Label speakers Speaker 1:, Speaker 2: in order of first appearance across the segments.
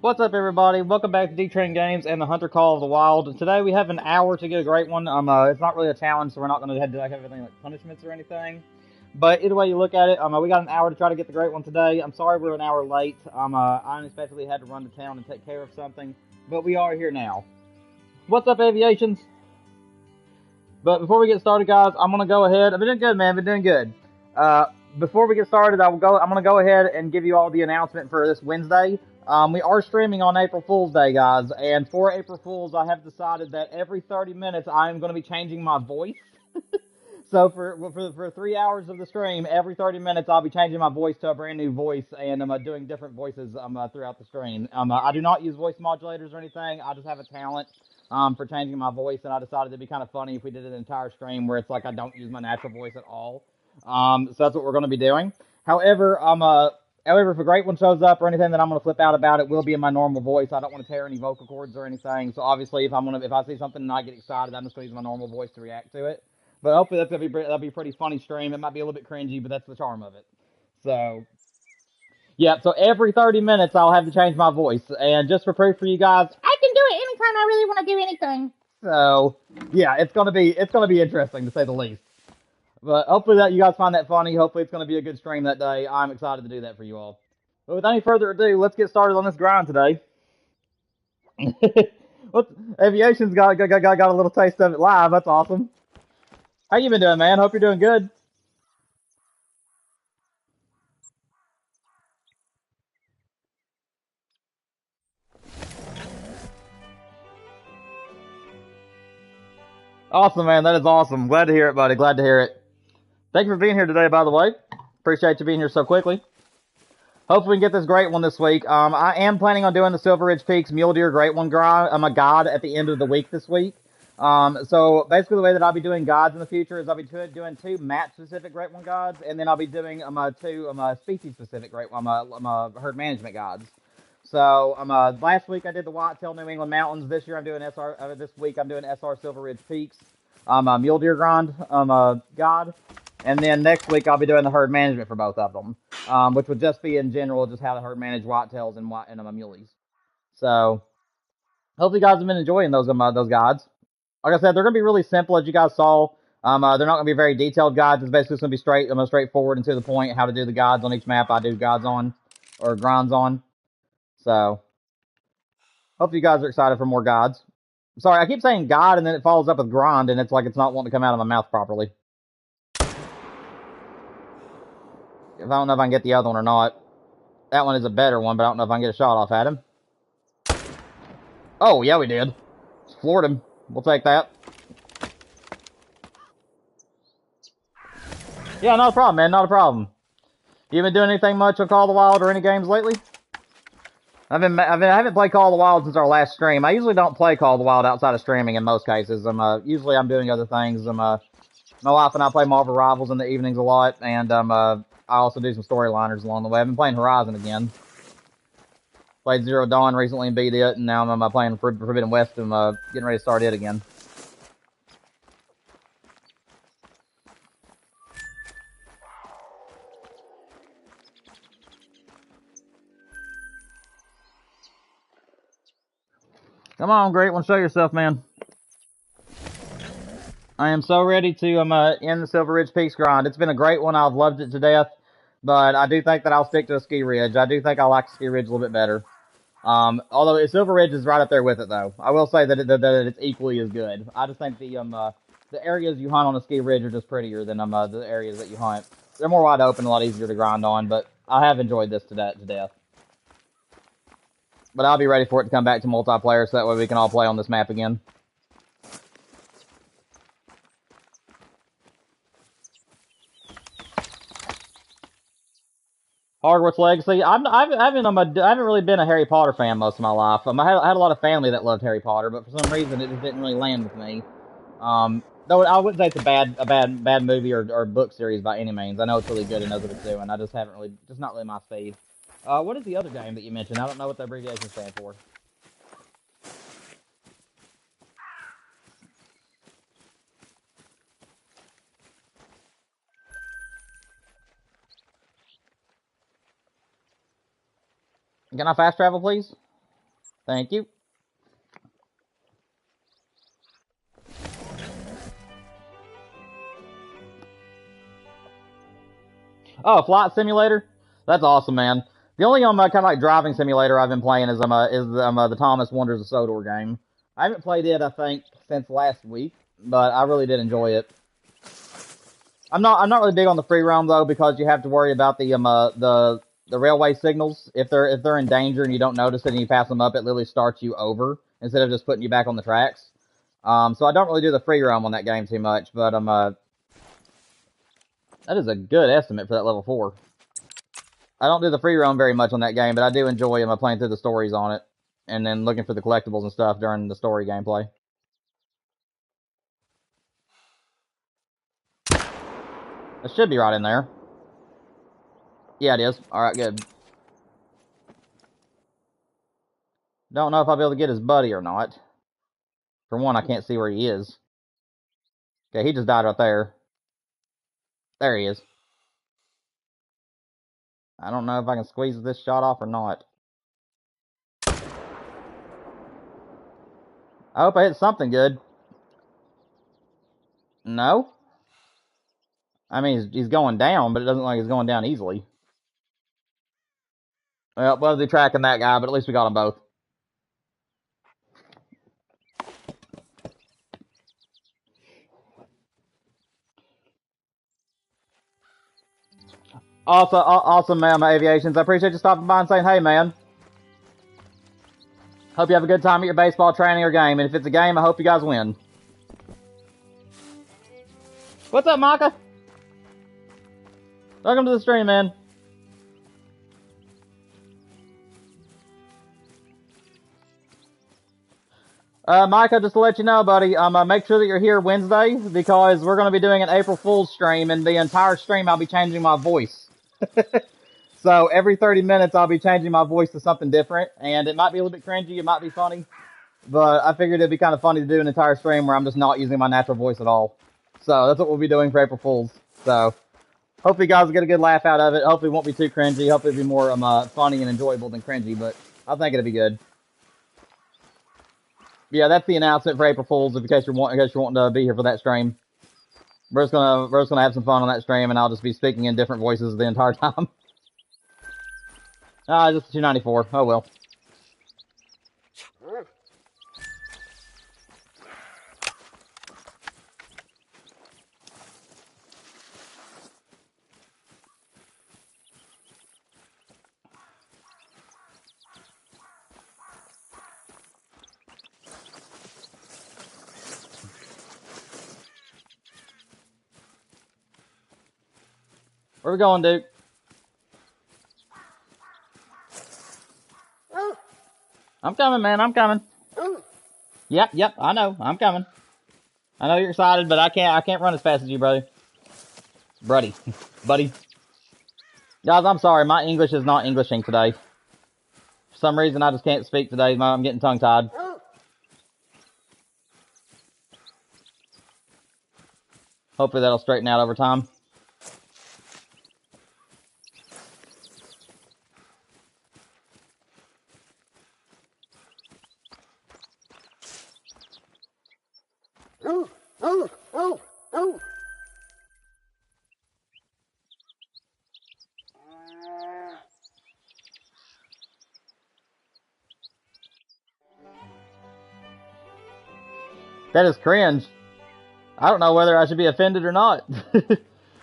Speaker 1: What's up, everybody? Welcome back to D-Train Games and the Hunter Call of the Wild. Today we have an hour to get a great one. It's not really a challenge, so we're not going to have to have anything like punishments or anything. But either way you look at it, we got an hour to try to get the great one today. I'm sorry we're an hour late. I unexpectedly had to run to town and take care of something, but we are here now. What's up, Aviations? But before we get started, guys, I'm going to go ahead. I've been doing good, man. I've been doing good. Before we get started, I'm going to go ahead and give you all the announcement for this Wednesday. We are streaming on April Fool's Day, guys, and for April Fool's, I have decided that every 30 minutes I am going to be changing my voice. So for 3 hours of the stream, every 30 minutes I'll be changing my voice to a brand new voice, and I'm doing different voices throughout the stream. I do not use voice modulators or anything. I just have a talent for changing my voice, and I decided it'd be kind of funny if we did an entire stream where it's like I don't use my natural voice at all. So that's what we're going to be doing. However, if a great one shows up or anything that I'm going to flip out about, it will be in my normal voice. I don't want to tear any vocal cords or anything. So obviously, if I see something and I get excited, I'm just going to use my normal voice to react to it. But hopefully that'll be a pretty funny stream. It might be a little bit cringy, but that's the charm of it. So yeah, so every 30 minutes I'll have to change my voice, and just for proof for you guys, I can do it anytime I really want to do anything. So yeah, it's gonna be interesting to say the least. But hopefully that you guys find that funny. Hopefully it's gonna be a good stream that day. I'm excited to do that for you all. But without any further ado, let's get started on this grind today. Aviation's got a little taste of it live. That's awesome. How you been doing, man? Hope you're doing good. Awesome, man. That is awesome. Glad to hear it, buddy. Glad to hear it. Thank you for being here today, by the way. Appreciate you being here so quickly. Hopefully we can get this great one this week. I am planning on doing the Silver Ridge Peaks Mule Deer Great One grind. I'm a god at the end of the week this week. So basically the way that I'll be doing gods in the future is I'll be doing 2 map-specific Great One gods, and then I'll be doing 2 species-specific Great One, herd management gods. So last week I did the Whitetail New England Mountains. This year I'm doing this week I'm doing SR Silver Ridge Peaks. Mule Deer grind god. And then next week I'll be doing the herd management for both of them, which would just be in general just how to herd manage whitetails and muleys. So hopefully you guys have been enjoying those guides. Like I said, they're gonna be really simple, as you guys saw. They're not gonna be very detailed guides. It's basically gonna be straightforward and to the point. How to do the guides on each map I do guides on or grinds on. So hope you guys are excited for more guides. Sorry, I keep saying guide and then it follows up with grind, and it's like it's not wanting to come out of my mouth properly. I don't know if I can get the other one or not. That one is a better one, but I don't know if I can get a shot off at him. Oh, yeah, we did. Just floored him. We'll take that. Yeah, not a problem, man. Not a problem. You been doing anything much on Call of the Wild or any games lately? I haven't played Call of the Wild since our last stream. I usually don't play Call of the Wild outside of streaming in most cases. Usually I'm doing other things. My wife and I play Marvel Rivals in the evenings a lot, and I also do some storyliners along the way. I've been playing Horizon again. Played Zero Dawn recently and beat it, and now I'm playing Forbidden West and getting ready to start it again. Come on, Great One, show yourself, man. I am so ready to end the Silver Ridge Peaks grind. It's been a great one. I've loved it to death, but I do think that I'll stick to a Ski Ridge. I do think I like Ski Ridge a little bit better. Although Silver Ridge is right up there with it, though. I will say that it's equally as good. I just think the areas you hunt on a Ski Ridge are just prettier than the areas that you hunt. They're more wide open, a lot easier to grind on, but I have enjoyed this to death. But I'll be ready for it to come back to multiplayer, so that way we can all play on this map again. Hogwarts Legacy. I haven't really been a Harry Potter fan most of my life. I had a lot of family that loved Harry Potter, but for some reason it just didn't really land with me. Though I wouldn't say it's a bad movie or book series by any means. I know it's really good and knows what it's doing. I just not really my speed. What is the other game that you mentioned? I don't know what the abbreviation stands for. Can I fast travel, please? Thank you. Oh, Flight Simulator? That's awesome, man. The only kind of like driving simulator I've been playing is the Thomas Wonders of Sodor game. I haven't played it, I think, since last week, but I really did enjoy it. I'm not really big on the free roam though, because you have to worry about the railway signals. If they're in danger and you don't notice it and you pass them up, it literally starts you over instead of just putting you back on the tracks. So I don't really do the free roam on that game too much, but that is a good estimate for that level 4. I don't do the free roam very much on that game, but I do enjoy playing through the stories on it, and then looking for the collectibles and stuff during the story gameplay. It should be right in there. Yeah, it is. Alright, good. Don't know if I'll be able to get his buddy or not. For one, I can't see where he is. Okay, he just died right there. There he is. I don't know if I can squeeze this shot off or not. I hope I hit something good. No? I mean, he's going down, but it doesn't look like he's going down easily. Well, they're tracking that guy, but at least we got them both. Also, awesome, man, my Aviations. I appreciate you stopping by and saying, hey, man. Hope you have a good time at your baseball training or game. And if it's a game, I hope you guys win. What's up, Micah? Welcome to the stream, man. Micah, just to let you know, buddy, make sure that you're here Wednesday, because we're going to be doing an April Fool's stream, and the entire stream I'll be changing my voice. So every 30 minutes I'll be changing my voice to something different, and it might be a little bit cringy, it might be funny, but I figured it'd be kind of funny to do an entire stream where I'm just not using my natural voice at all. So that's what we'll be doing for April Fool's. So hopefully you guys will get a good laugh out of it. Hopefully it won't be too cringy. Hopefully it'll be more funny and enjoyable than cringy, but I think it'll be good. Yeah, that's the announcement for April Fool's, in case you're wanting to be here for that stream. We're just gonna have some fun on that stream, and I'll just be speaking in different voices the entire time. Just 294. Oh well. Where we going, Duke? I'm coming, man. I'm coming. Yep. I know. I'm coming. I know you're excited, but I can't run as fast as you, brother. Buddy. Guys, I'm sorry. My English is not Englishing today. For some reason, I just can't speak today. I'm getting tongue-tied. Hopefully that'll straighten out over time. That is cringe. I don't know whether I should be offended or not.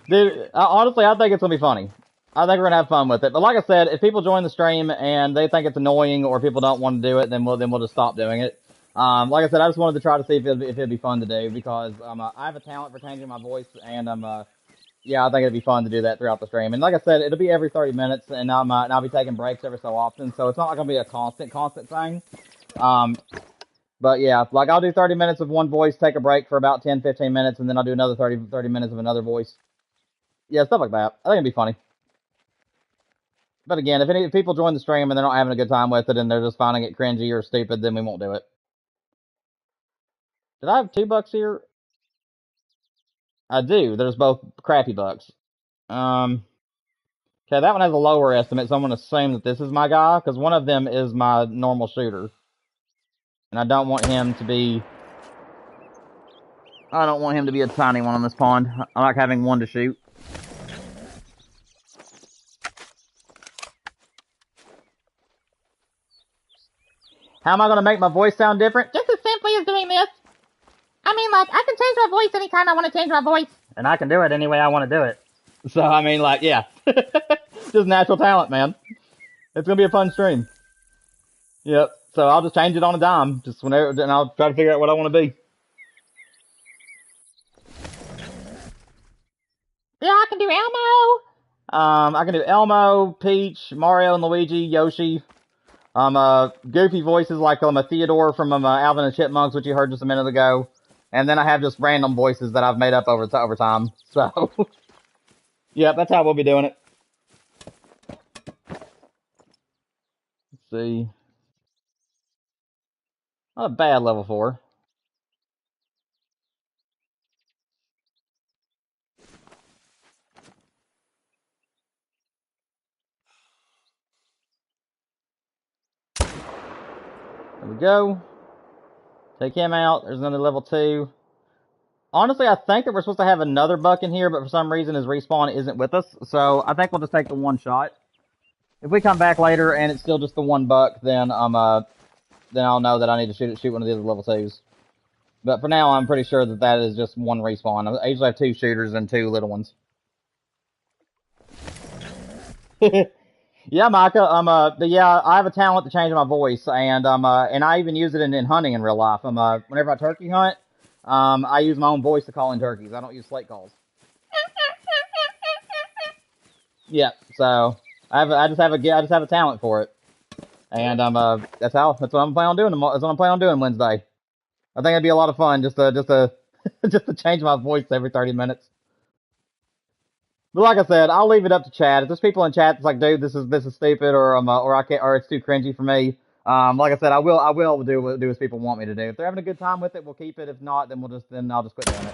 Speaker 1: Dude, honestly, I think it's going to be funny. I think we're going to have fun with it. But like I said, if people join the stream and they think it's annoying or people don't want to do it, then we'll just stop doing it. Like I said, I just wanted to try to see if it'd be fun to do, because I have a talent for changing my voice, and yeah, I think it'd be fun to do that throughout the stream. And like I said, it'll be every 30 minutes, and I'll be taking breaks every so often, so it's not going to be a constant thing. But yeah, like I'll do 30 minutes of one voice, take a break for about 10-15 minutes, and then I'll do another 30 minutes of another voice. Yeah, stuff like that. I think it'd be funny. But again, if people join the stream and they're not having a good time with it and they're just finding it cringy or stupid, then we won't do it. Did I have $2 here? I do. There's both crappy bucks. Okay, that one has a lower estimate, so I'm going to assume that this is my guy, because one of them is my normal shooter. And I don't want him to be... I don't want him to be a tiny one on this pond. I like having one to shoot. How am I going to make my voice sound different? Just as simply as doing this. I mean, like, I can change my voice anytime I want to change my voice. And I can do it any way I want to do it. So, I mean, like, yeah. Just natural talent, man. It's going to be a fun stream. Yep. So I'll just change it on a dime. Just whenever, and I'll try to figure out what I want to be. Yeah, I can do Elmo. I can do Elmo, Peach, Mario and Luigi, Yoshi. Goofy voices like a Theodore from Alvin and the Chipmunks, which you heard just a minute ago. And then I have just random voices that I've made up over time. So, yep, that's how we'll be doing it. Let's see. Not a bad level 4. There we go. Take him out. There's another level 2. Honestly, I think that we're supposed to have another buck in here, but for some reason his respawn isn't with us. So I think we'll just take the one shot. If we come back later and it's still just the one buck, then then I'll know that I need to shoot one of the other level 2s. But for now, I'm pretty sure that that is just one respawn. I usually have 2 shooters and 2 little ones. Yeah, Micah. But yeah, I have a talent to change my voice, and I even use it in hunting in real life. Whenever I turkey hunt, I use my own voice to call in turkeys. I don't use slate calls. Yeah, so I just have a talent for it, and that's what I'm planning on doing. That's what I'm planning on doing Wednesday. I think it'd be a lot of fun just to just to change my voice every 30 minutes. But like I said, I'll leave it up to chat. If there's people in chat that's like, dude, this is stupid, or I can't, or it's too cringy for me. Like I said, I will do as people want me to do. If they're having a good time with it, we'll keep it. If not, then I'll just quit doing it.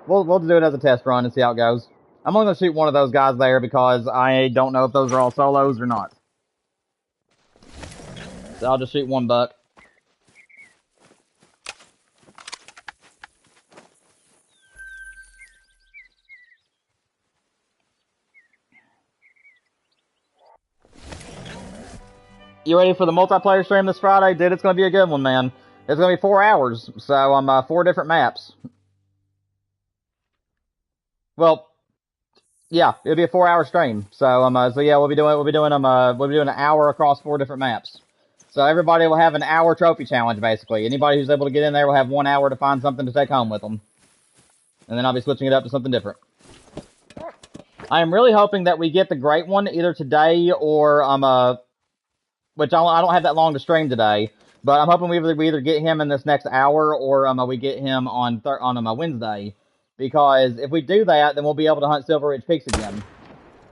Speaker 1: We'll do it as a test run and see how it goes. I'm only gonna shoot one of those guys there because I don't know if those are all solos or not. So I'll just shoot one buck. You ready for the multiplayer stream this Friday? Dude, it's going to be a good one, man. It's going to be 4 hours, so I'm 4 different maps. Well, yeah, it'll be a 4-hour stream. So yeah, we'll be doing an hour across 4 different maps. So everybody will have an hour trophy challenge, basically. Anybody who's able to get in there will have 1 hour to find something to take home with them. And then I'll be switching it up to something different. I am really hoping that we get the great one either today or which I don't have that long to stream today, but I'm hoping we either get him in this next hour or we get him on Wednesday, because if we do that, then we'll be able to hunt Silver Ridge Peaks again.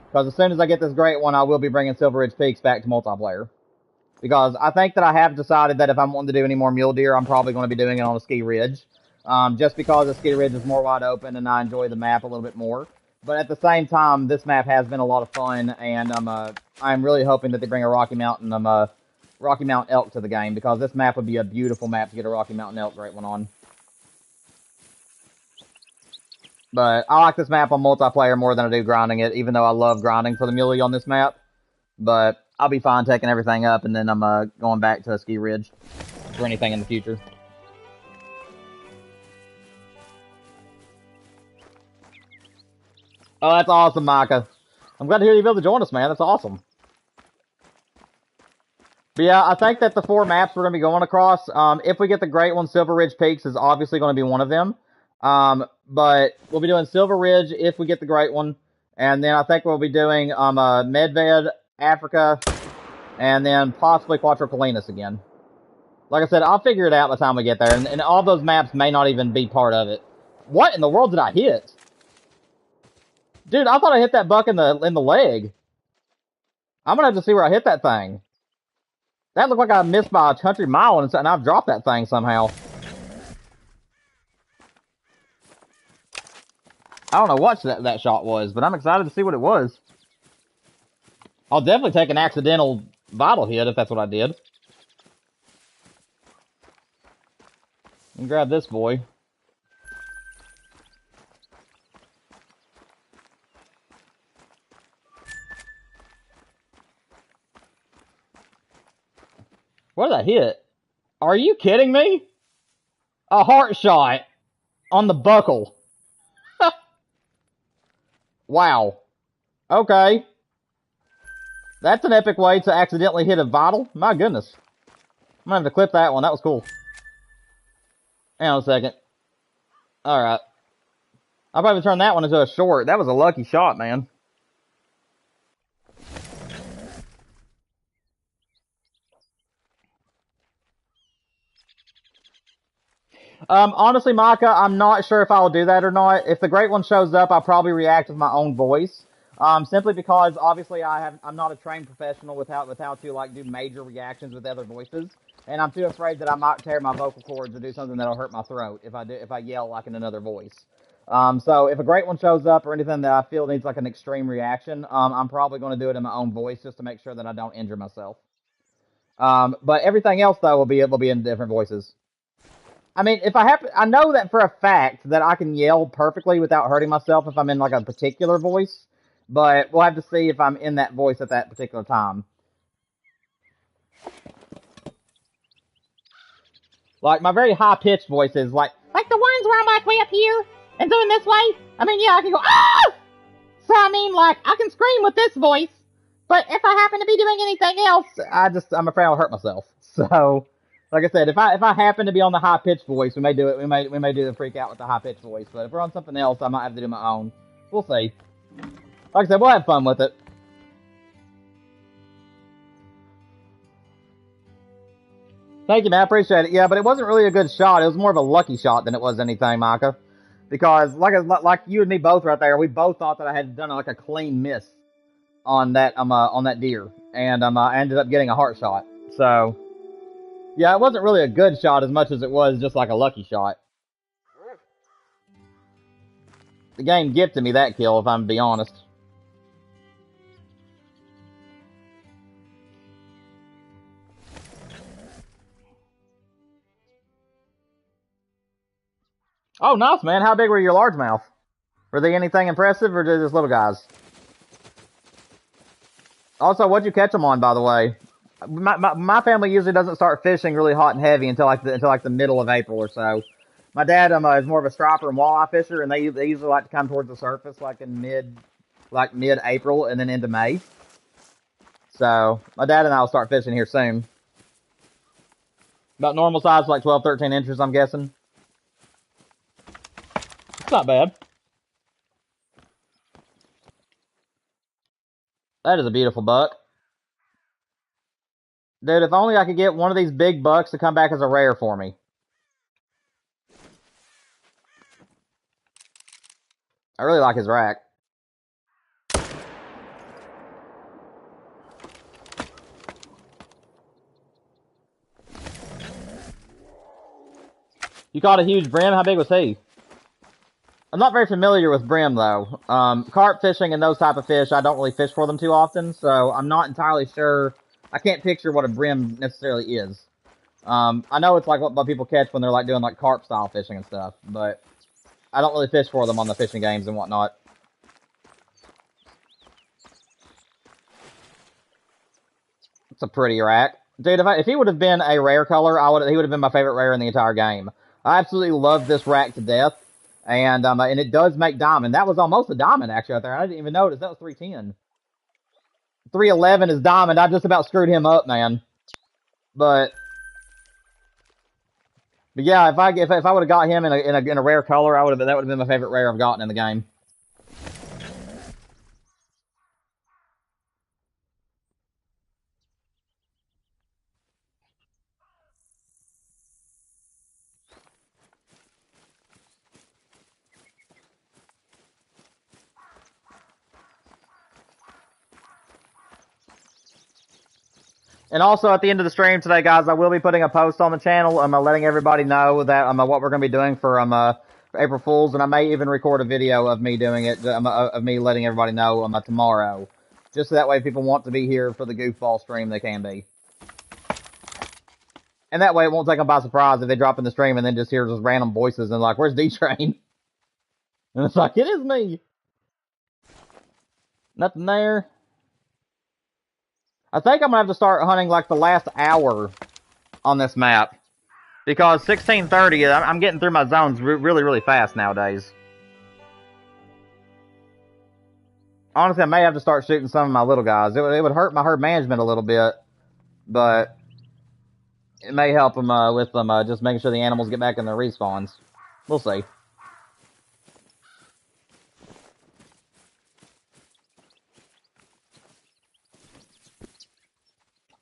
Speaker 1: Because as soon as I get this great one, I will be bringing Silver Ridge Peaks back to multiplayer. Because I think that I have decided that if I'm wanting to do any more mule deer, I'm probably going to be doing it on a ski ridge, just because the ski ridge is more wide open and I enjoy the map a little bit more. But at the same time, this map has been a lot of fun, and I'm really hoping that they bring a Rocky Mountain elk to the game, because this map would be a beautiful map to get a Rocky Mountain elk great one on. But I like this map on multiplayer more than I do grinding it, even though I love grinding for the muley on this map. But I'll be fine taking everything up, and then I'm going back to a ski ridge for anything in the future. Oh, that's awesome, Micah. I'm glad to hear you're able to join us, man. That's awesome. But yeah, I think that the 4 maps we're going to be going across, if we get the great one, Silver Ridge Peaks is obviously going to be one of them. But we'll be doing Silver Ridge if we get the great one. And then I think we'll be doing Medved, Africa, and then possibly Quattro Colinas again. Like I said, I'll figure it out by the time we get there. And all those maps may not even be part of it. What in the world did I hit? Dude, I thought I hit that buck in the leg. I'm gonna have to see where I hit that thing. That looked like I missed by a country mile, and I've dropped that thing somehow. I don't know what that shot was, but I'm excited to see what it was. I'll definitely take an accidental vital hit if that's what I did. And grab this boy. What did I hit? Are you kidding me? A heart shot on the buckle. Wow. Okay. That's an epic way to accidentally hit a vital. My goodness. I'm gonna have to clip that one. That was cool. Hang on a second. Alright. I'll probably turn that one into a short. That was a lucky shot, man. Honestly, Micah, I'm not sure if I'll do that or not. If the great one shows up, I'll probably react with my own voice. Simply because obviously I'm not a trained professional with how to like do major reactions with other voices, and I'm too afraid that I might tear my vocal cords or do something that'll hurt my throat if I yell like in another voice. So if a great one shows up or anything that I feel needs like an extreme reaction, I'm probably going to do it in my own voice just to make sure that I don't injure myself. But everything else though will be in different voices. I mean, if I happen, I know that for a fact that I can yell perfectly without hurting myself if I'm in like a particular voice, but we'll have to see if I'm in that voice at that particular time. Like my very high pitched voice is like the ones where I'm like way up here and doing this way. I mean, yeah, I can go ah. So I mean, like I can scream with this voice, but if I happen to be doing anything else, I'm afraid I'll hurt myself. So. Like I said, if I happen to be on the high pitched voice, we may do it. We may do the freak out with the high pitched voice. But if we're on something else, I might have to do my own. We'll see. Like I said, we'll have fun with it. Thank you, man. I appreciate it. Yeah, but it wasn't really a good shot. It was more of a lucky shot than it was anything, Micah. Because like you and me both right there, we both thought that I had done like a clean miss on that deer, and I ended up getting a heart shot. So. Yeah, it wasn't really a good shot as much as it was just like a lucky shot. The game gifted me that kill, if I'm to be honest. Oh, nice, man. How big were your largemouth? Were they anything impressive, or just little guys? Also, what'd you catch them on, by the way? My family usually doesn't start fishing really hot and heavy until like the middle of April or so. My dad is more of a striper and walleye fisher, and they usually like to come towards the surface like in mid-April and then into May. So my dad and I will start fishing here soon. About normal size, like 12, 13 inches, I'm guessing. It's not bad. That is a beautiful buck. Dude, if only I could get one of these big bucks to come back as a rare for me. I really like his rack. You caught a huge brim? How big was he? I'm not very familiar with brim, though. Carp fishing and those type of fish, I don't really fish for them too often, so I'm not entirely sure. I can't picture what a brim necessarily is. I know it's like what people catch when they're like doing like carp style fishing and stuff, but I don't really fish for them on the fishing games and whatnot. It's a pretty rack. Dude, if he would have been a rare color, he would have been my favorite rare in the entire game. I absolutely love this rack to death. And it does make diamond. That was almost a diamond, actually, out there. I didn't even notice. That was 310. 311 is diamond. I just about screwed him up, man. But yeah, if I would have got him in a rare color, that would have been my favorite rare I've gotten in the game. And also, at the end of the stream today, guys, I will be putting a post on the channel. I'm letting everybody know that what we're going to be doing for April Fools, and I may even record a video of me doing it, of me letting everybody know tomorrow. Just so that way if people want to be here for the goofball stream, they can be. And that way it won't take them by surprise if they drop in the stream and then just hear just random voices and like, where's D-Train? And it's like, it is me. Nothing there. I think I'm gonna have to start hunting like the last hour on this map. Because 16:30, I'm getting through my zones really, really fast nowadays. Honestly, I may have to start shooting some of my little guys. It would hurt my herd management a little bit, but it may help them with them just making sure the animals get back in their respawns. We'll see.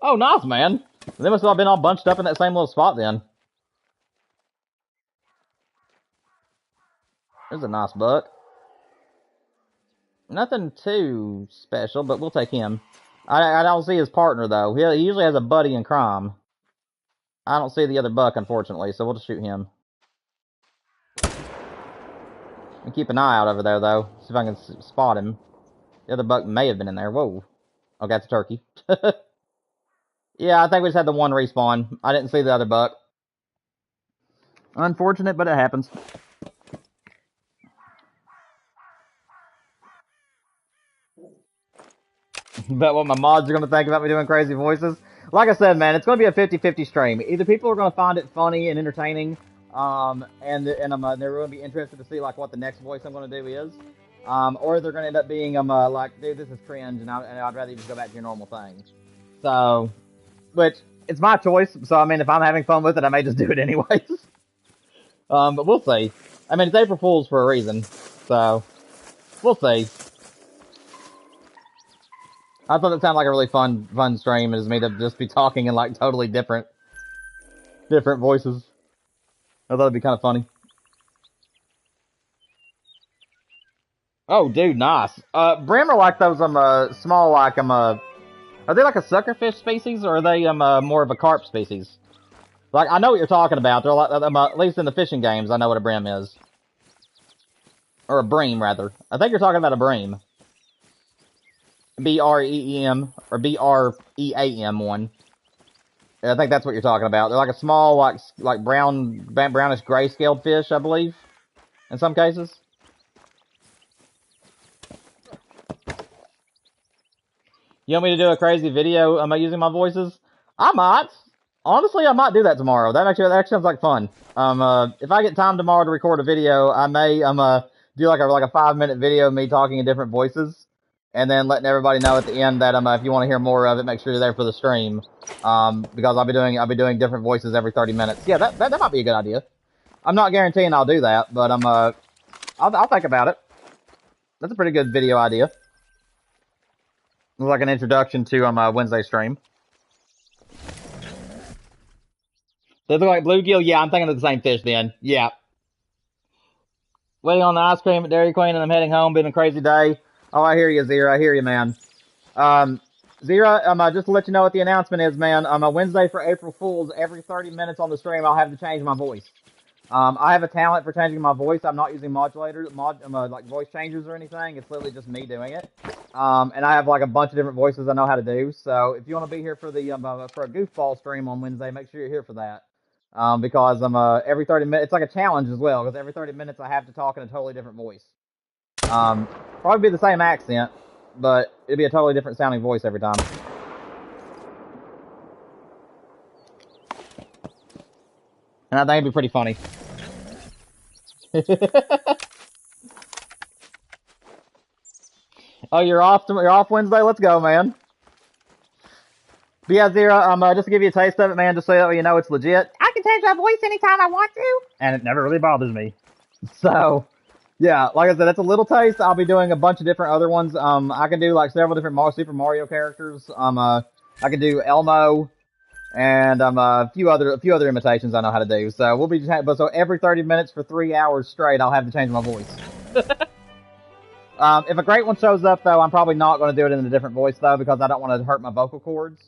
Speaker 1: Oh, nice, man. They must have all been all bunched up in that same little spot then. There's a nice buck. Nothing too special, but we'll take him. I don't see his partner, though. He usually has a buddy in crime. I don't see the other buck, unfortunately, so we'll just shoot him. And keep an eye out over there, though. See if I can spot him. The other buck may have been in there. Whoa. Okay, that's a turkey. Yeah, I think we just had the one respawn. I didn't see the other buck. Unfortunate, but it happens. Bet what my mods are going to think about me doing crazy voices. Like I said, man, it's going to be a 50-50 stream. Either people are going to find it funny and entertaining, and they're going to be interested to see like what the next voice I'm going to do is, or they're going to end up being like, dude, this is cringe, and I'd rather you just go back to your normal thing. So, which it's my choice. So I mean, if I'm having fun with it, I may just do it anyways. But we'll see. I mean, it's April Fool's for a reason, so we'll see. I thought it sounded like a really fun stream. Is me to just be talking in like totally different voices. I thought it'd be kind of funny. Oh, dude, nice. Brim are like those small like are they like a suckerfish species or are they more of a carp species? Like I know what you're talking about. They're like at least in the fishing games, I know what a brim is, or a bream rather. I think you're talking about a bream. B-R-E-E-M, or B-R-E-A-M one. I think that's what you're talking about. They're like a small, like brownish gray-scaled fish, I believe, in some cases. You want me to do a crazy video? Am I using my voices? I might. Honestly, I might do that tomorrow. That actually sounds like fun. If I get time tomorrow to record a video, I may do like a 5-minute video of me talking in different voices. And then letting everybody know at the end that if you want to hear more of it, make sure you're there for the stream. Because I'll be doing different voices every 30 minutes. Yeah, that might be a good idea. I'm not guaranteeing I'll do that, but I'll think about it. That's a pretty good video idea. It's like an introduction to my Wednesday stream. They look like bluegill. Yeah, I'm thinking of the same fish then. Yeah. Waiting on the ice cream at Dairy Queen, and I'm heading home. Been a crazy day. Oh, I hear you, Zira. I hear you, man. Zira, just to let you know what the announcement is, man. On a Wednesday for April Fool's, every 30 minutes on the stream, I'll have to change my voice. I have a talent for changing my voice. I'm not using modulators, like voice changers or anything. It's literally just me doing it. And I have like a bunch of different voices I know how to do. So if you want to be here for the for a goofball stream on Wednesday, make sure you're here for that. Because every 30 minutes, it's like a challenge as well. Because every 30 minutes, I have to talk in a totally different voice. Probably be the same accent, but it'd be a totally different sounding voice every time. And I think it'd be pretty funny. Oh, you're off Wednesday? Let's go, man. But yeah, Zira, just to give you a taste of it, man, just so that you know it's legit. I can change my voice anytime I want to. And it never really bothers me. So, yeah, like I said, that's a little taste. I'll be doing a bunch of different other ones. I can do like several different Super Mario characters. I can do Elmo, and a few other imitations I know how to do. So we'll be so every 30 minutes for 3 hours straight, I'll have to change my voice. If a great one shows up, though, I'm probably not going to do it in a different voice though, because I don't want to hurt my vocal cords.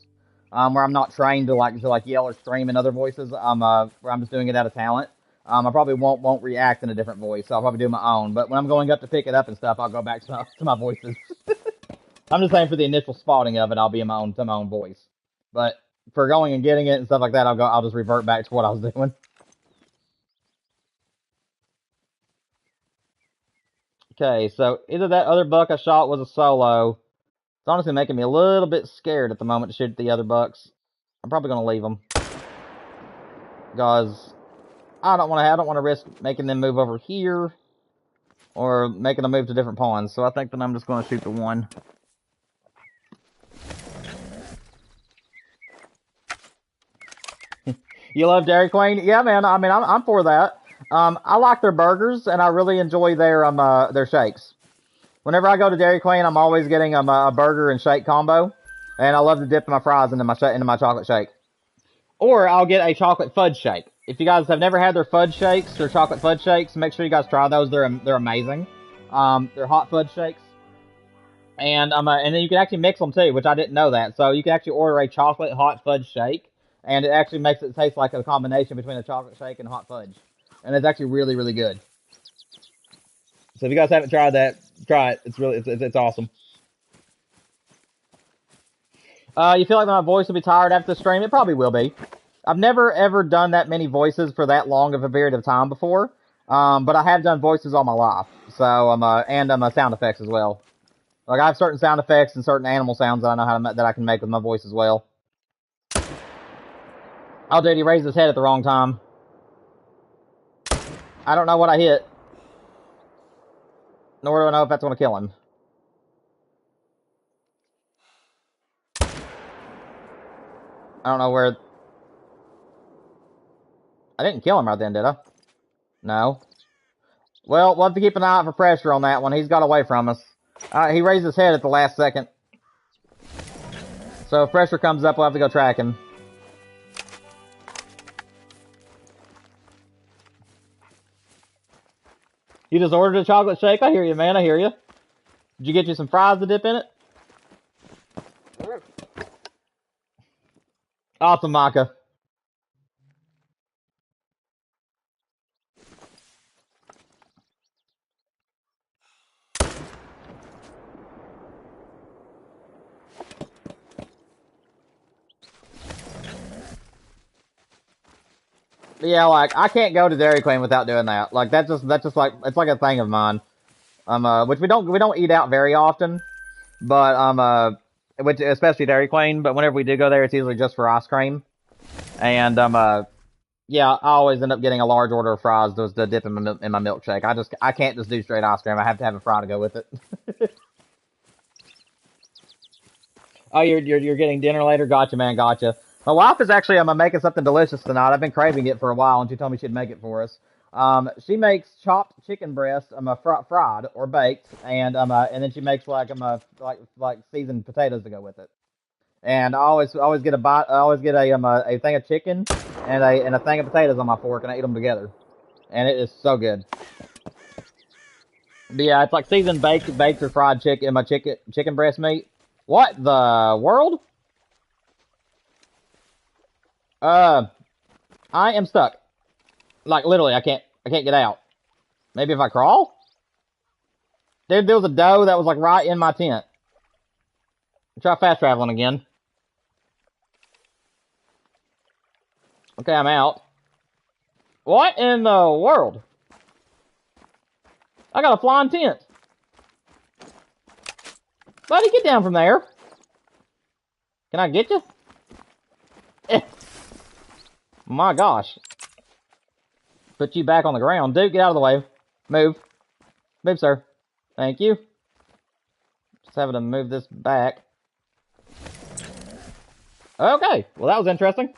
Speaker 1: Where I'm not trained to yell or scream in other voices. Where I'm just doing it out of talent. I probably won't react in a different voice, so I'll probably do my own. But when I'm going up to pick it up and stuff, I'll go back to my voices. I'm just saying for the initial spotting of it, I'll be in my own voice. But for going and getting it and stuff like that, I'll just revert back to what I was doing. Okay, so either that other buck I shot was a solo. It's honestly making me a little bit scared at the moment to shoot the other bucks. I'm probably gonna leave them because I don't want to risk making them move over here or making them move to different ponds. So I think that I'm just gonna shoot the one. You love Dairy Queen? Yeah, man. I mean, I'm for that. I like their burgers, and I really enjoy their shakes. Whenever I go to Dairy Queen, I'm always getting a burger and shake combo, and I love to dip my fries into my chocolate shake. Or I'll get a chocolate fudge shake. If you guys have never had their fudge shakes, their chocolate fudge shakes, make sure you guys try those. They're amazing. They're hot fudge shakes. And then you can actually mix them too, which I didn't know that. So you can actually order a chocolate hot fudge shake, and it actually makes it taste like a combination between a chocolate shake and hot fudge. And it's actually really, really good. So if you guys haven't tried that, try it. It's awesome. You feel like my voice will be tired after the stream? It probably will be. I've never ever done that many voices for that long of a period of time before. But I have done voices all my life. So and sound effects as well. Like I have certain sound effects and certain animal sounds that I know that I can make with my voice as well. Oh, dude, he raised his head at the wrong time. I don't know what I hit. Nor do I know if that's going to kill him. I don't know where... I didn't kill him right then, did I? No. Well, we'll have to keep an eye out for pressure on that one. He's got away from us. He raised his head at the last second. So if pressure comes up, we'll have to go track him. You just ordered a chocolate shake? I hear you, man. I hear you. Did you get you some fries to dip in it? Awesome, Maka. Yeah, like I can't go to Dairy Queen without doing that. Like that's just like it's like a thing of mine. Which we don't eat out very often, but which especially Dairy Queen. But whenever we do go there, it's usually just for ice cream. And yeah, I always end up getting a large order of fries to dip in my milkshake. I can't just do straight ice cream. I have to have a fry to go with it. Oh, you're getting dinner later? Gotcha, man. Gotcha. My wife is actually making something delicious tonight. I've been craving it for a while, and she told me she'd make it for us. She makes chopped chicken breast, fried or baked, and then she makes like seasoned potatoes to go with it. And I always get a bite. I always get a thing of chicken and a thing of potatoes on my fork, and I eat them together, and it is so good. But yeah, it's like seasoned baked or fried chicken. My chicken breast meat. What the world? I am stuck. Like literally, I can't get out. Maybe if I crawl? There was a doe that was like right in my tent. Try fast traveling again. Okay, I'm out. What in the world? I got a flying tent. Buddy, get down from there. Can I get you? My gosh. Put you back on the ground. Dude, get out of the way. Move. Move, sir. Thank you. Just having to move this back. Okay. Well, that was interesting.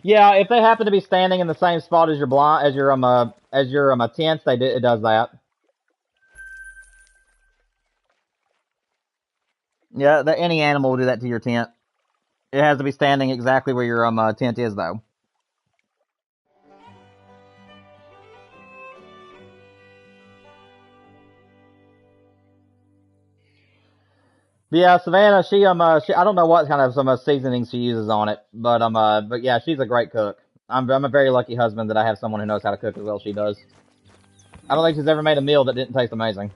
Speaker 1: Yeah, if they happen to be standing in the same spot as your tents, it does that. Yeah, any animal will do that to your tent. It has to be standing exactly where your tent is, though. But yeah, Savannah, she I don't know what kind of some seasonings she uses on it, but yeah, she's a great cook. I'm a very lucky husband that I have someone who knows how to cook as well as she does. I don't think she's ever made a meal that didn't taste amazing.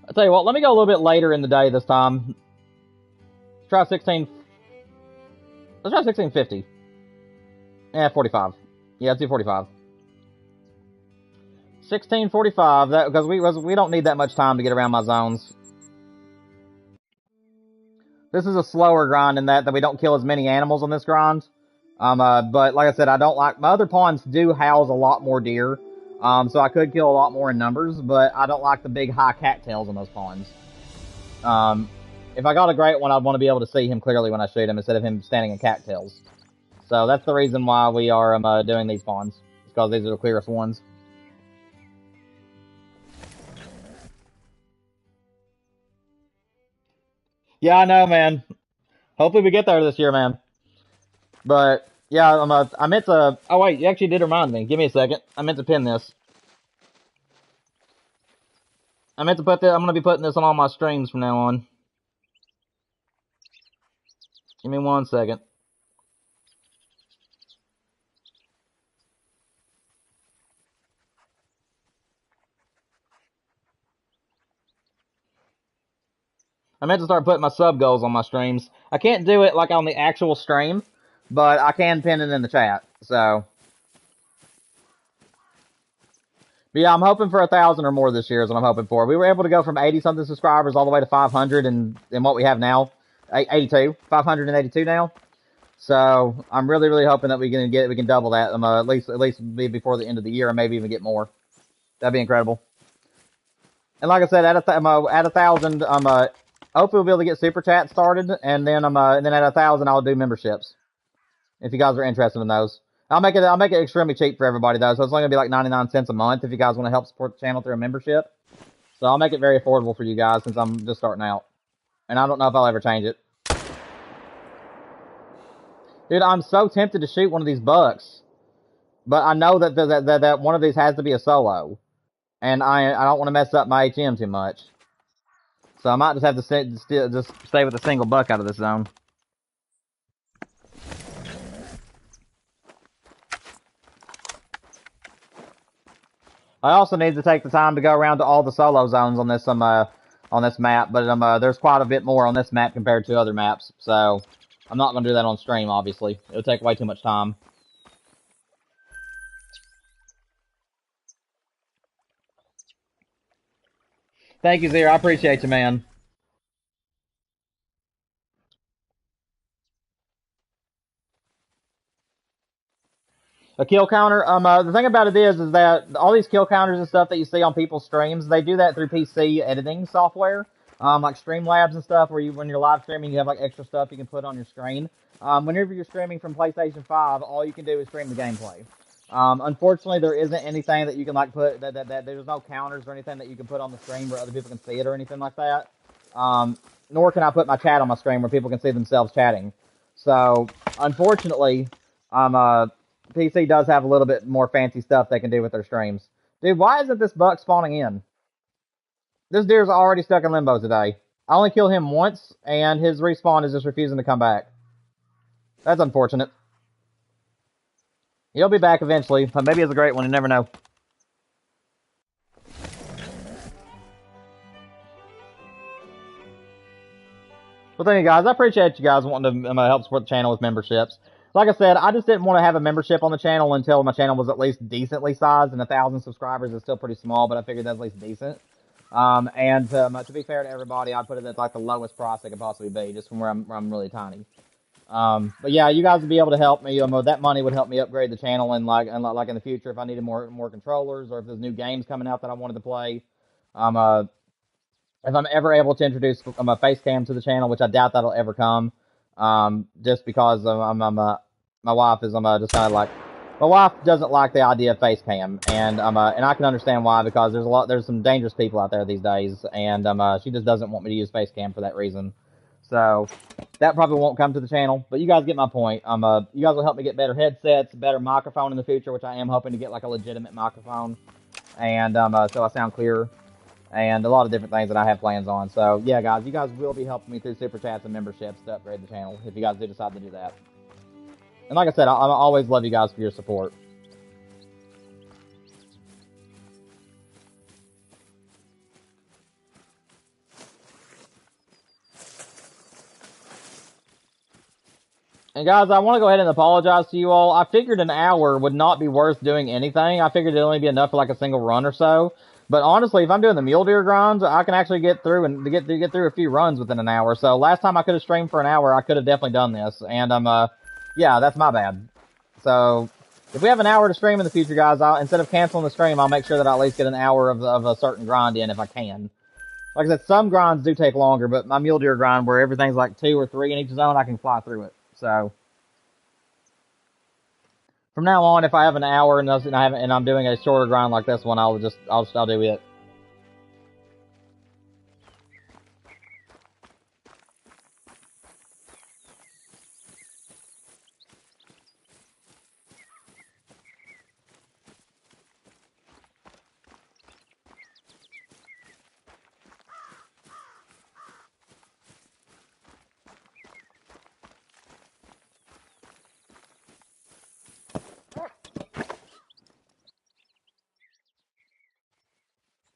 Speaker 1: I'll tell you what, let me go a little bit later in the day this time. Let's try 16. Let's try 1650. Yeah, 45. Yeah, let's do 45. 1645, that because we don't need that much time to get around my zones. This is a slower grind in that we don't kill as many animals on this grind. But like I said, I don't like... My other pawns do house a lot more deer. So I could kill a lot more in numbers, but I don't like the big high cattails on those pawns. If I got a great one, I'd want to be able to see him clearly when I shoot him instead of him standing in cattails. So that's the reason why we are doing these pawns. It's because these are the clearest ones. Yeah, I know, man. Hopefully we get there this year, man. But, yeah, I meant to... Oh, wait, you actually did remind me. Give me a second. I meant to pin this. I meant to put this... I'm going to be putting this on all my streams from now on. Give me 1 second. I meant to start putting my sub goals on my streams. I can't do it like on the actual stream, but I can pin it in the chat. So, but yeah, I'm hoping for 1,000 or more this year is what I'm hoping for. We were able to go from 80 something subscribers all the way to 500 and what we have now, 82, 582 now. So I'm really hoping that we can double that. At least be before the end of the year and maybe even get more. That'd be incredible. And like I said, at 1,000, hopefully we'll be able to get super chat started, and then at 1,000 I'll do memberships. If you guys are interested in those, I'll make it extremely cheap for everybody though. So it's only gonna be like 99 cents a month if you guys want to help support the channel through a membership. So I'll make it very affordable for you guys since I'm just starting out, and I don't know if I'll ever change it. Dude, I'm so tempted to shoot one of these bucks, but I know that one of these has to be a solo, and I don't want to mess up my HM too much. So I might just have to stay with a single buck out of this zone. I also need to take the time to go around to all the solo zones on this map, but there's quite a bit more on this map compared to other maps, so I'm not going to do that on stream, obviously. It'll take way too much time. Thank you, Zero. I appreciate you, man. A kill counter. The thing about it is that all these kill counters and stuff that you see on people's streams, they do that through PC editing software, like Streamlabs and stuff, where when you're live streaming, you have like extra stuff you can put on your screen. Whenever you're streaming from PlayStation 5, all you can do is stream the gameplay. Unfortunately, there isn't anything that you can like put that there's no counters or anything that you can put on the screen where other people can see it or anything like that. Nor can I put my chat on my screen where people can see themselves chatting. So, unfortunately, PC does have a little bit more fancy stuff they can do with their streams. Dude, why isn't this buck spawning in? This deer's already stuck in limbo today. I only killed him once, and his respawn is just refusing to come back. That's unfortunate. He'll be back eventually, but maybe it's a great one, you never know. Well, thank you guys. I appreciate you guys wanting to help support the channel with memberships. Like I said, I just didn't want to have a membership on the channel until my channel was at least decently sized, and 1,000 subscribers is still pretty small, but I figured that's at least decent. To be fair to everybody, I'd put it at like the lowest price it could possibly be, just from where I'm really tiny. But yeah, you guys would be able to help me. That money would help me upgrade the channel, and like in the future, if I needed more controllers, or if there's new games coming out that I wanted to play, if I'm ever able to introduce a face cam to the channel, which I doubt that'll ever come, just because my wife is just kind of like, my wife doesn't like the idea of face cam, and I can understand why, because there's some dangerous people out there these days, and she just doesn't want me to use face cam for that reason. So that probably won't come to the channel, but you guys get my point. You guys will help me get better headsets, better microphone in the future, which I am hoping to get like a legitimate microphone, and so I sound clearer, and a lot of different things that I have plans on. So yeah, guys, you guys will be helping me through super chats and memberships to upgrade the channel if you guys do decide to do that. And like I said, I always love you guys for your support. And guys, I want to go ahead and apologize to you all. I figured an hour would not be worth doing anything. I figured it'd only be enough for like a single run or so. But honestly, if I'm doing the mule deer grinds, I can actually get through and get through a few runs within an hour. So last time I could have streamed for an hour, I could have definitely done this. And yeah, that's my bad. So if we have an hour to stream in the future, guys, instead of canceling the stream, I'll make sure that I at least get an hour of a certain grind in if I can. Like I said, some grinds do take longer, but my mule deer grind, where everything's like 2 or 3 in each zone, I can fly through it. So from now on, if I have an hour and I'm doing a shorter grind like this one, I'll do it.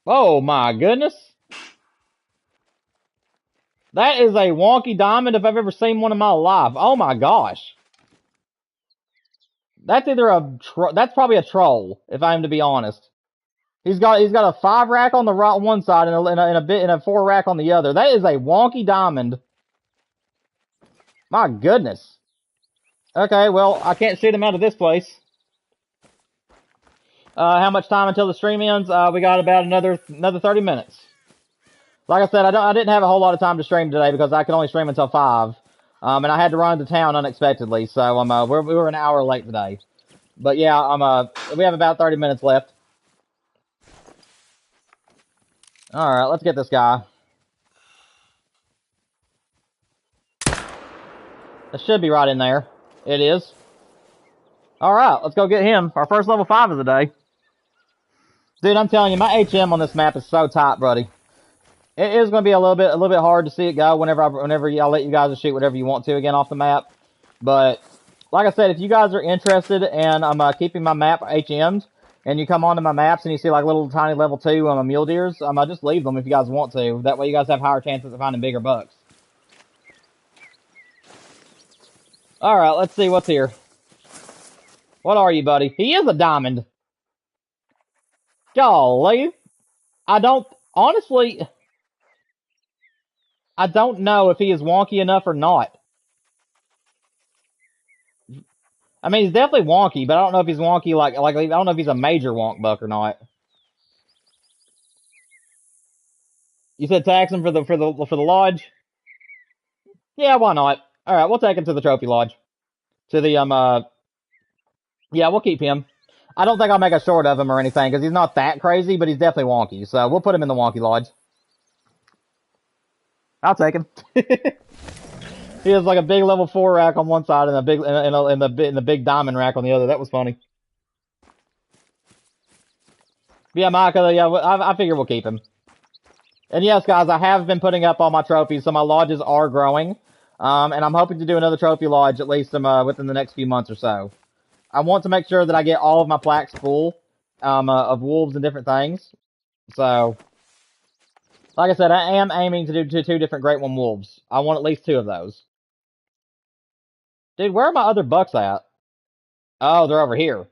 Speaker 1: Oh my goodness. That is a wonky diamond if I've ever seen one in my life. Oh my gosh. That's either that's probably a troll, if I am to be honest. He's got a 5 rack on the right one side and a 4 rack on the other. That is a wonky diamond. My goodness. Okay, well, I can't shoot him out of this place. How much time until the stream ends? We got about another 30 minutes. Like I said, I didn't have a whole lot of time to stream today because I could only stream until 5. And I had to run to town unexpectedly, so we were an hour late today. But yeah, we have about 30 minutes left. Alright, let's get this guy. It should be right in there. It is. Alright, let's go get him. Our first level 5 of the day. Dude, I'm telling you, my HM on this map is so tight, buddy. It is going to be a little bit hard to see it go whenever I'll let you guys shoot whatever you want to again off the map. But like I said, if you guys are interested in keeping my map HM'd, and you come onto my maps and you see like little tiny level 2 mule deers, just leave them if you guys want to. That way you guys have higher chances of finding bigger bucks. Alright, let's see what's here. What are you, buddy? He is a diamond. Golly. Honestly, I don't know if he is wonky enough or not. I mean, he's definitely wonky, but I don't know if he's wonky like I don't know if he's a major wonk buck or not. You said tax him for the lodge? Yeah, why not? All right, we'll take him to the trophy lodge. To the yeah, we'll keep him. I don't think I'll make a short of him or anything because he's not that crazy, but he's definitely wonky. So we'll put him in the wonky lodge. I'll take him. He has like a big level 4 rack on one side and a big in the big diamond rack on the other. That was funny. Yeah, Micah. Yeah, I figure we'll keep him. And yes, guys, I have been putting up all my trophies, so my lodges are growing. And I'm hoping to do another trophy lodge at least within the next few months or so. I want to make sure that I get all of my plaques full of wolves and different things. So, like I said, I am aiming to do 2 different Great One wolves. I want at least 2 of those. Dude, where are my other bucks at? Oh, they're over here.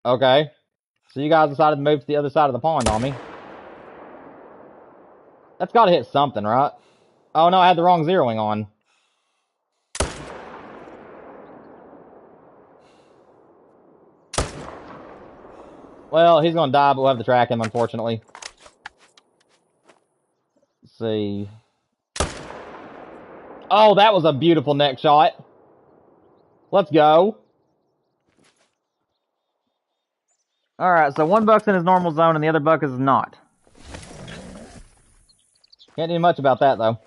Speaker 1: Okay. So you guys decided to move to the other side of the pond on me. That's gotta hit something, right? Oh no, I had the wrong zeroing on. Well, he's gonna die, but we'll have to track him, unfortunately. Let's see. Oh, that was a beautiful neck shot. Let's go. Alright, so one buck's in his normal zone and the other buck is not. Can't do much about that, though.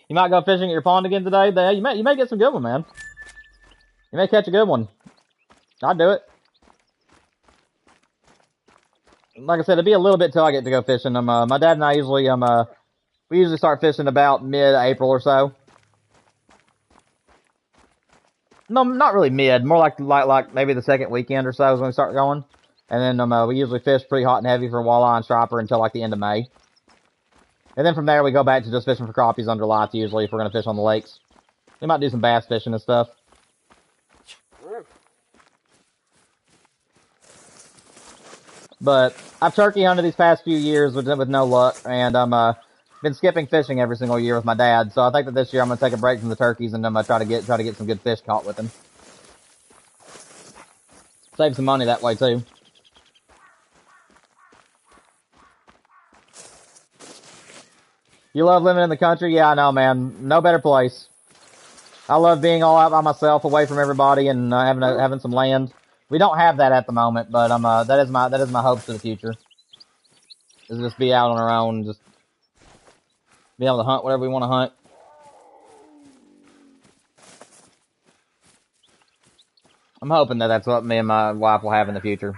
Speaker 1: You might go fishing at your pond again today. You may get some good one, man. You may catch a good one. I'd do it. Like I said, it'd be a little bit till I get to go fishing. My dad and I usually we usually start fishing about mid-April or so. No, not really mid. More like maybe the second weekend or so is when we start going. And then we usually fish pretty hot and heavy for walleye and striper until like the end of May. And then from there we go back to just fishing for crappies under lights usually if we're going to fish on the lakes. We might do some bass fishing and stuff. But I've turkey hunted these past few years with no luck, and I'm been skipping fishing every single year with my dad. So I think that this year I'm gonna take a break from the turkeys and I'm gonna try to get some good fish caught with them. Save some money that way too. You love living in the country? Yeah, I know, man. No better place. I love being all out by myself, away from everybody, and having some land. We don't have that at the moment, but that is my hopes for the future. Is just be out on our own, and just be able to hunt whatever we want to hunt. I'm hoping that that's what me and my wife will have in the future.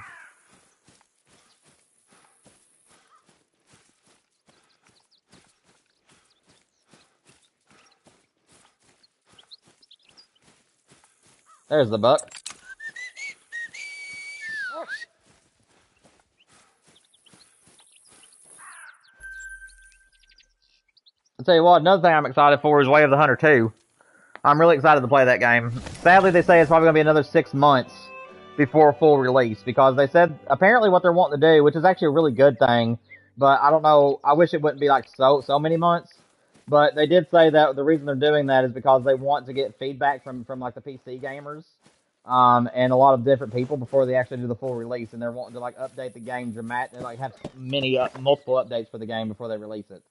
Speaker 1: There's the buck. I'll tell you what, another thing I'm excited for is Way of the Hunter 2. I'm really excited to play that game. Sadly, they say it's probably going to be another 6 months before full release, because they said apparently what they're wanting to do, which is actually a really good thing, but I don't know, I wish it wouldn't be like so many months, but they did say that the reason they're doing that is because they want to get feedback from like the PC gamers, and a lot of different people before they actually do the full release, and they're wanting to like update the game dramatically, like have multiple updates for the game before they release it.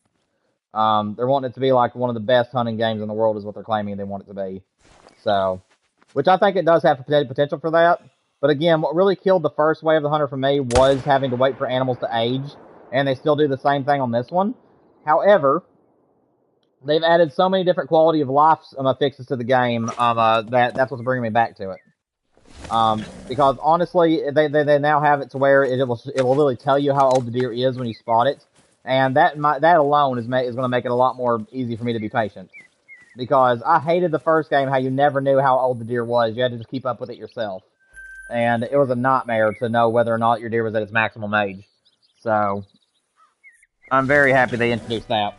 Speaker 1: They're wanting it to be like one of the best hunting games in the world is what they're claiming they want it to be. So, which I think it does have potential for that. But again, what really killed the first Way of the Hunter for me was having to wait for animals to age, and they still do the same thing on this one. However, they've added so many different quality of life fixes to the game that's what's bringing me back to it. Because honestly, they now have it to where it will literally tell you how old the deer is when you spot it, and that alone is going to make it a lot more easy for me to be patient. Because I hated the first game how you never knew how old the deer was. You had to just keep up with it yourself. And it was a nightmare to know whether or not your deer was at its maximum age. So, I'm very happy they introduced that.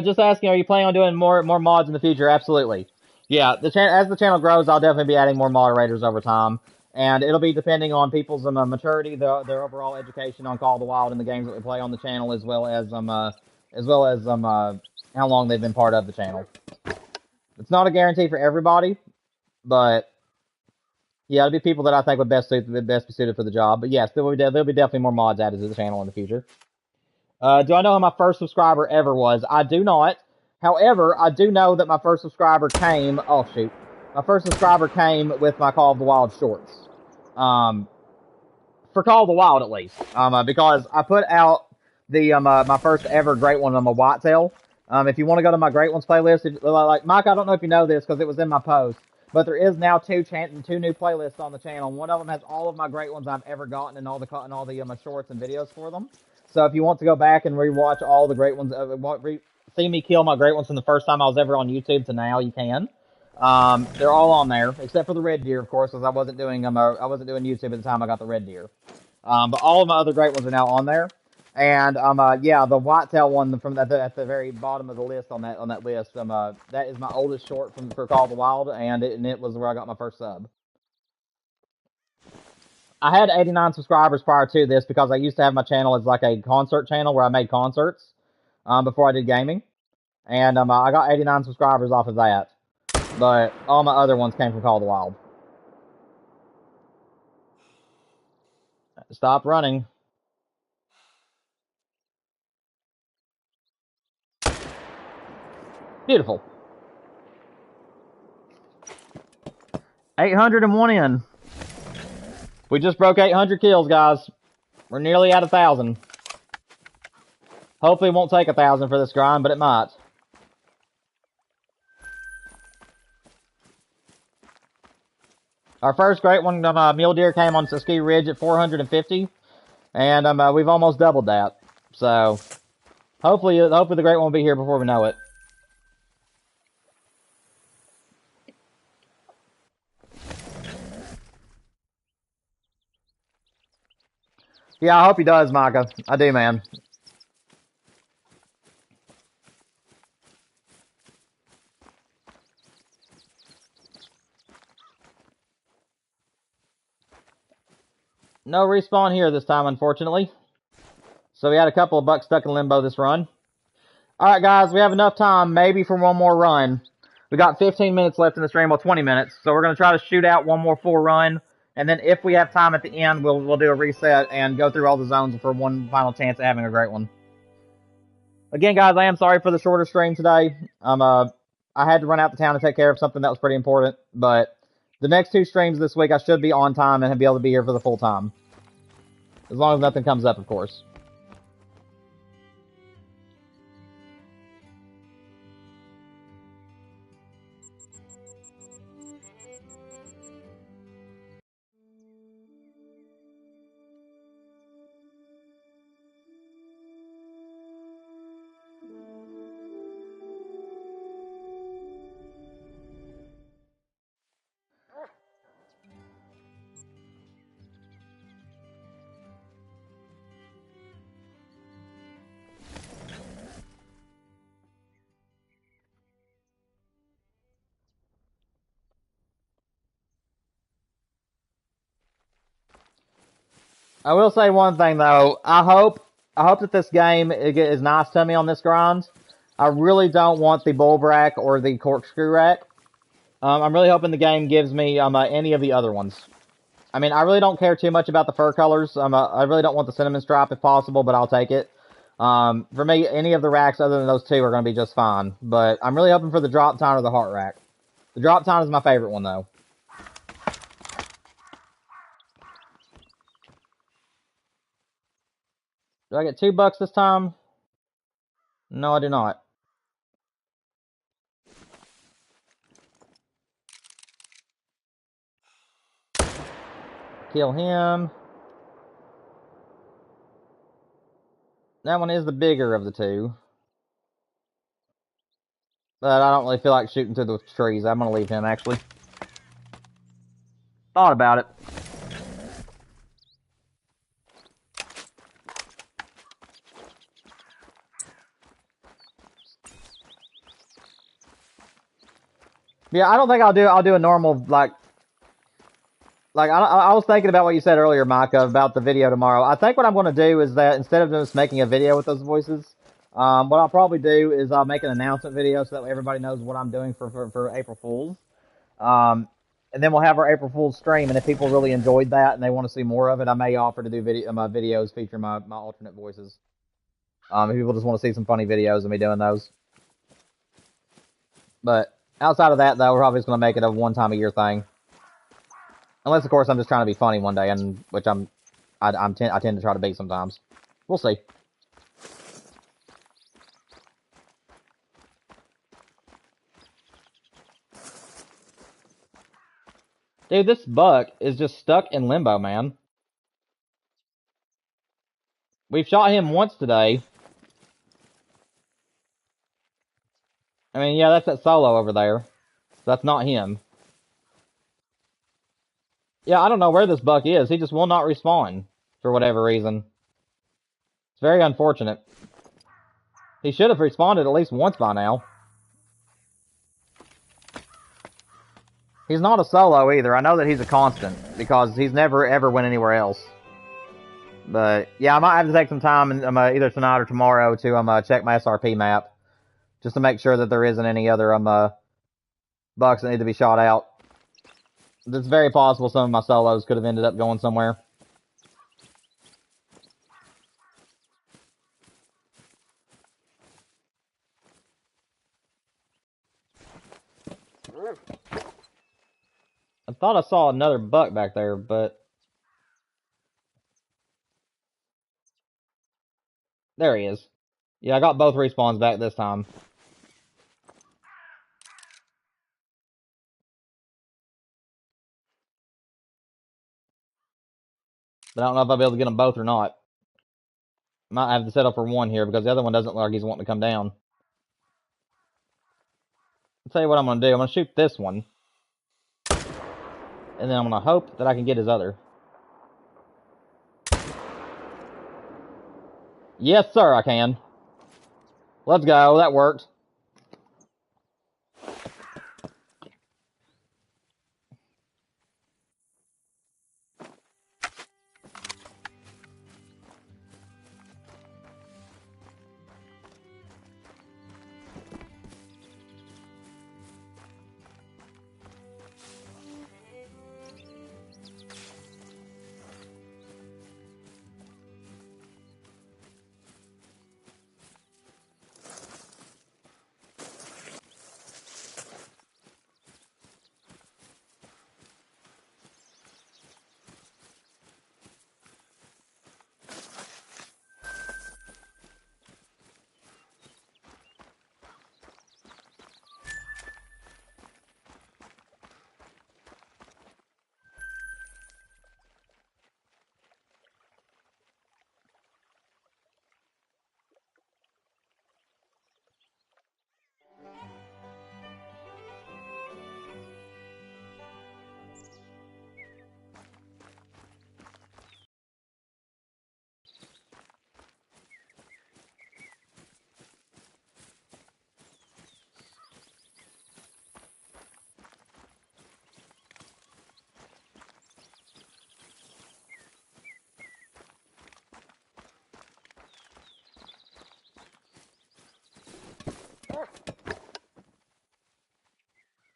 Speaker 1: Just asking, are you planning on doing more mods in the future? Absolutely. Yeah, as the channel grows, I'll definitely be adding more moderators over time. And it'll be depending on people's maturity, their overall education on Call of the Wild and the games that we play on the channel, as well as how long they've been part of the channel. It's not a guarantee for everybody, but yeah, it'll be people that I think would best be suited for the job. But yes, there'll be definitely more mods added to the channel in the future. Do I know who my first subscriber ever was? I do not. However, I do know that my first subscriber came. Oh shoot, my first subscriber came with my Call of the Wild shorts. For Call of the Wild at least. Because I put out the my first ever great one on my whitetail. If you want to go to my great ones playlist, like Mike, I don't know if you know this because it was in my post, but there is now two new playlists on the channel. One of them has all of my great ones I've ever gotten and all the shorts and videos for them. So if you want to go back and rewatch all the great ones, see me kill my great ones from the first time I was ever on YouTube to now, you can. They're all on there, except for the red deer, of course, because I wasn't doing YouTube at the time I got the red deer. But all of my other great ones are now on there. And yeah, the whitetail one from at the very bottom of the list on that list. That is my oldest short for Call of the Wild, and it was where I got my first sub. I had 89 subscribers prior to this because I used to have my channel as like a concert channel where I made concerts before I did gaming. And I got 89 subscribers off of that. But all my other ones came from Call of the Wild. Stop running. Beautiful. 801 in. We just broke 800 kills, guys. We're nearly at 1,000. Hopefully it won't take 1,000 for this grind, but it might. Our first great one, mule deer, came on Ski Ridge at 450, and we've almost doubled that. So, hopefully the great one will be here before we know it. Yeah, I hope he does, Micah. I do, man. No respawn here this time, unfortunately. So we had a couple of bucks stuck in limbo this run. Alright, guys, we have enough time, maybe for one more run. We got 15 minutes left in the stream, well, 20 minutes. So we're going to try to shoot out one more full run. And then if we have time at the end, we'll do a reset and go through all the zones for one final chance at having a great one. Again, guys, I am sorry for the shorter stream today. I had to run out to town to take care of something that was pretty important. But the next 2 streams this week, I should be on time and be able to be here for the full time. As long as nothing comes up, of course. I will say one thing though. I hope that this game is nice to me on this grind. I really don't want the bull rack or the corkscrew rack. I'm really hoping the game gives me any of the other ones. I mean, I really don't care too much about the fur colors. I really don't want the cinnamon stripe if possible, but I'll take it. For me, any of the racks other than those 2 are going to be just fine. But I'm really hoping for the drop tine or the heart rack. The drop tine is my favorite one though. Do I get $2 this time? No, I do not. Kill him. That one is the bigger of the 2. But I don't really feel like shooting through the trees. I'm going to leave him, actually. Thought about it. Yeah, I don't think I'll do a normal, like I was thinking about what you said earlier, Micah, about the video tomorrow. I think what I'm going to do is that instead of just making a video with those voices, what I'll probably do is I'll make an announcement video so that way everybody knows what I'm doing for April Fools. And then we'll have our April Fool's stream, and if people really enjoyed that and they want to see more of it, I may offer to do my videos featuring my alternate voices. If people just want to see some funny videos of me doing those. But outside of that, though, we're probably just going to make it a one-time-a-year thing. Unless, of course, I'm just trying to be funny one day, and which I tend to try to be sometimes. We'll see. Dude, this buck is just stuck in limbo, man. We've shot him once today. I mean, yeah, that's that solo over there. That's not him. Yeah, I don't know where this buck is. He just will not respawn for whatever reason. It's very unfortunate. He should have respawned at least once by now. He's not a solo either. I know that he's a constant because he's never ever went anywhere else. But yeah, I might have to take some time and either tonight or tomorrow to check my SRP map just to make sure that there isn't any other bucks that need to be shot out. It's very possible some of my solos could have ended up going somewhere. I thought I saw another buck back there, but there he is. Yeah, I got both respawns back this time. But I don't know if I'll be able to get them both or not. Might have to settle for one here because the other one doesn't look like he's wanting to come down. I'll tell you what I'm going to do. I'm going to shoot this one. And then I'm going to hope that I can get his other. Yes, sir, I can. Let's go. That worked.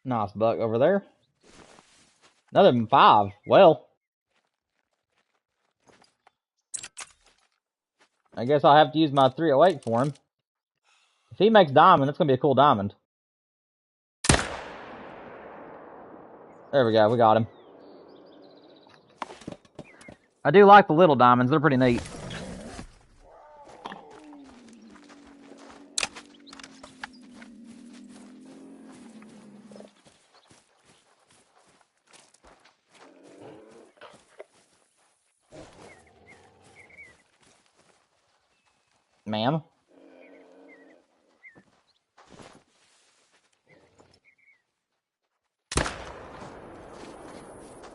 Speaker 1: Nice buck over there. Another 5. Well, I guess I'll have to use my 308 for him. If he makes diamond, that's going to be a cool diamond. There we go. We got him. I do like the little diamonds. They're pretty neat. Ma'am.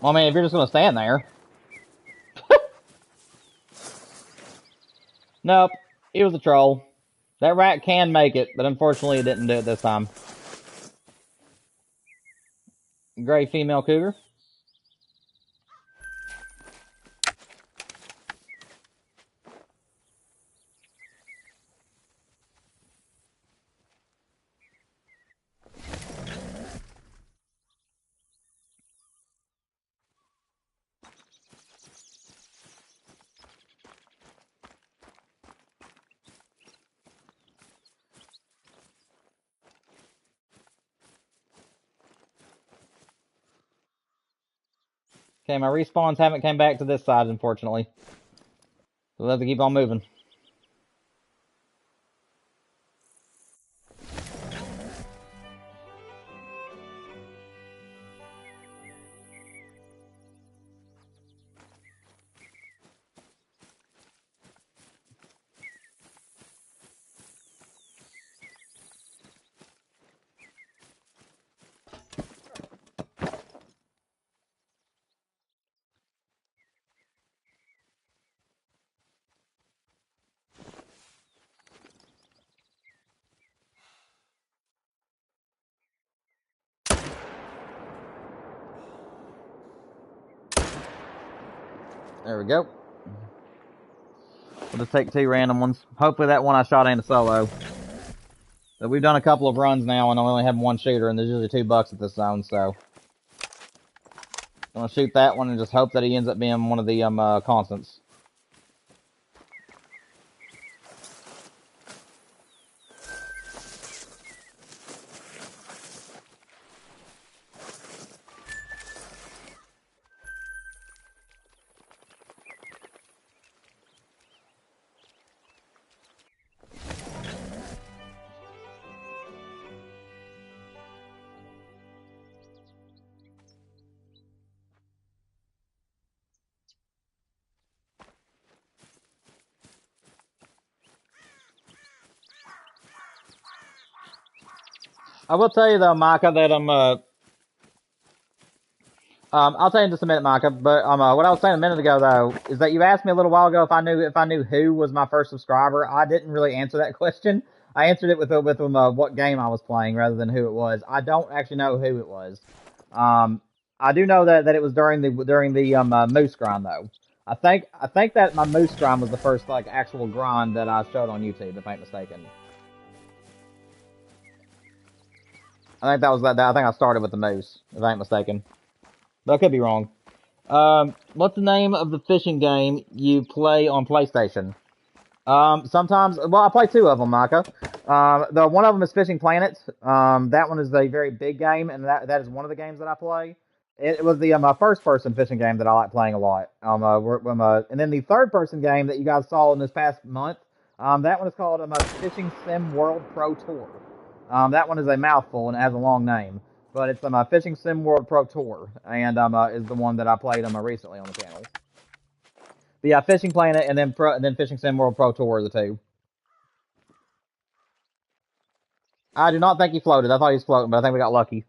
Speaker 1: Well, I mean, if you're just going to stand there. Nope. He was a troll. That rat can make it, but unfortunately it didn't do it this time. Gray female cougar. Okay, my respawns haven't came back to this side, unfortunately. So we'll have to keep on moving. There we go. We'll just take 2 random ones. Hopefully that one I shot ain't a solo. But we've done a couple of runs now and I only have 1 shooter and there's usually 2 bucks at this zone, so. I'm gonna shoot that one and just hope that he ends up being one of the constants. I will tell you though, Micah, that I'll tell you in just a minute, Micah. But what I was saying a minute ago though is that you asked me a little while ago if I knew who was my first subscriber. I didn't really answer that question. I answered it with what game I was playing rather than who it was. I don't actually know who it was. I do know that it was during the moose grind though. I think that my moose grind was the first like actual grind that I showed on YouTube, if I ain't mistaken. I think that was that. I think I started with the moose, if I ain't mistaken. But I could be wrong. What's the name of the fishing game you play on PlayStation? Sometimes, well, I play two of them, Micah. The one of them is Fishing Planet. That one is a very big game, and that is one of the games that I play. It was the my first person fishing game that I like playing a lot. And then the third person game that you guys saw in this past month. That one is called Fishing Sim World Pro Tour. That one is a mouthful and it has a long name, but it's Fishing Sim World Pro Tour, and is the one that I played recently on the channel. But yeah, Fishing Planet and then Fishing Sim World Pro Tour are the two. I do not think he floated. I thought he was floating, but I think we got lucky.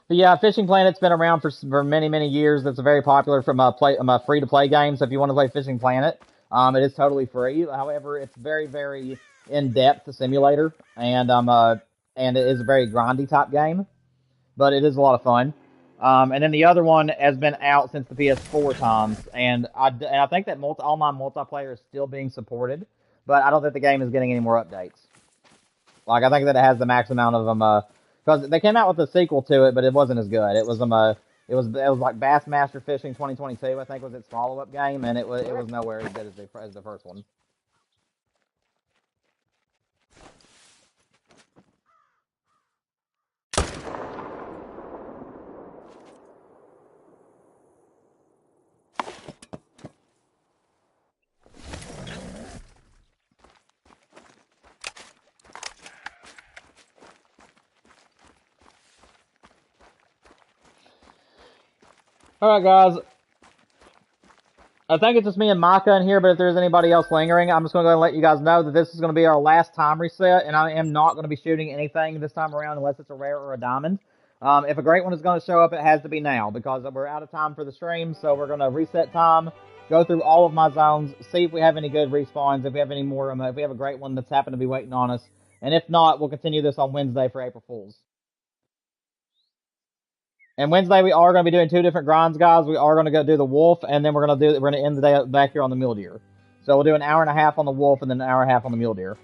Speaker 1: But yeah, Fishing Planet's been around for many years. It's a very popular from free to play game. So if you want to play Fishing Planet, it is totally free. However, it's very in depth simulator, and it is a very grindy type game, but it is a lot of fun. And then the other one has been out since the PS4 times, and I think that online multiplayer is still being supported, but I don't think the game is getting any more updates. Like, I think that it has the max amount of them, because they came out with a sequel to it, but it wasn't as good. It was like Bassmaster Fishing 2022, I think was its follow-up game, and it was nowhere as good as the first one. Alright, guys. I think it's just me and Micah in here, but if there's anybody else lingering, I'm just going to go and let you guys know that this is going to be our last time reset, and I am not going to be shooting anything this time around unless it's a rare or a diamond. If a great one is going to show up, it has to be now, because we're out of time for the stream, so we're going to reset time, go through all of my zones, see if we have any good respawns, if we have any more, if we have a great one that's happened to be waiting on us, and if not, we'll continue this on Wednesday for April Fools. And Wednesday we are going to be doing two different grinds, guys. We are going to go do the wolf, and then we're going to end the day back here on the mule deer. So we'll do an hour and a half on the wolf, and then an hour and a half on the mule deer.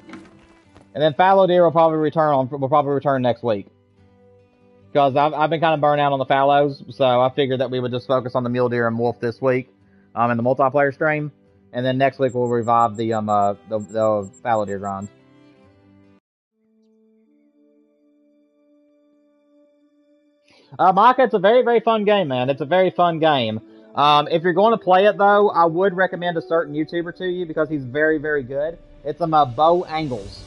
Speaker 1: And then fallow deer will probably return next week, because I've been kind of burnt out on the fallows, so I figured that we would just focus on the mule deer and wolf this week, in the multiplayer stream, and then next week we'll revive the fallow deer grind. Micah, it's a very fun game, man. It's a very fun game. If you're going to play it, though, I would recommend a certain YouTuber to you because he's very good. It's Bo Angles.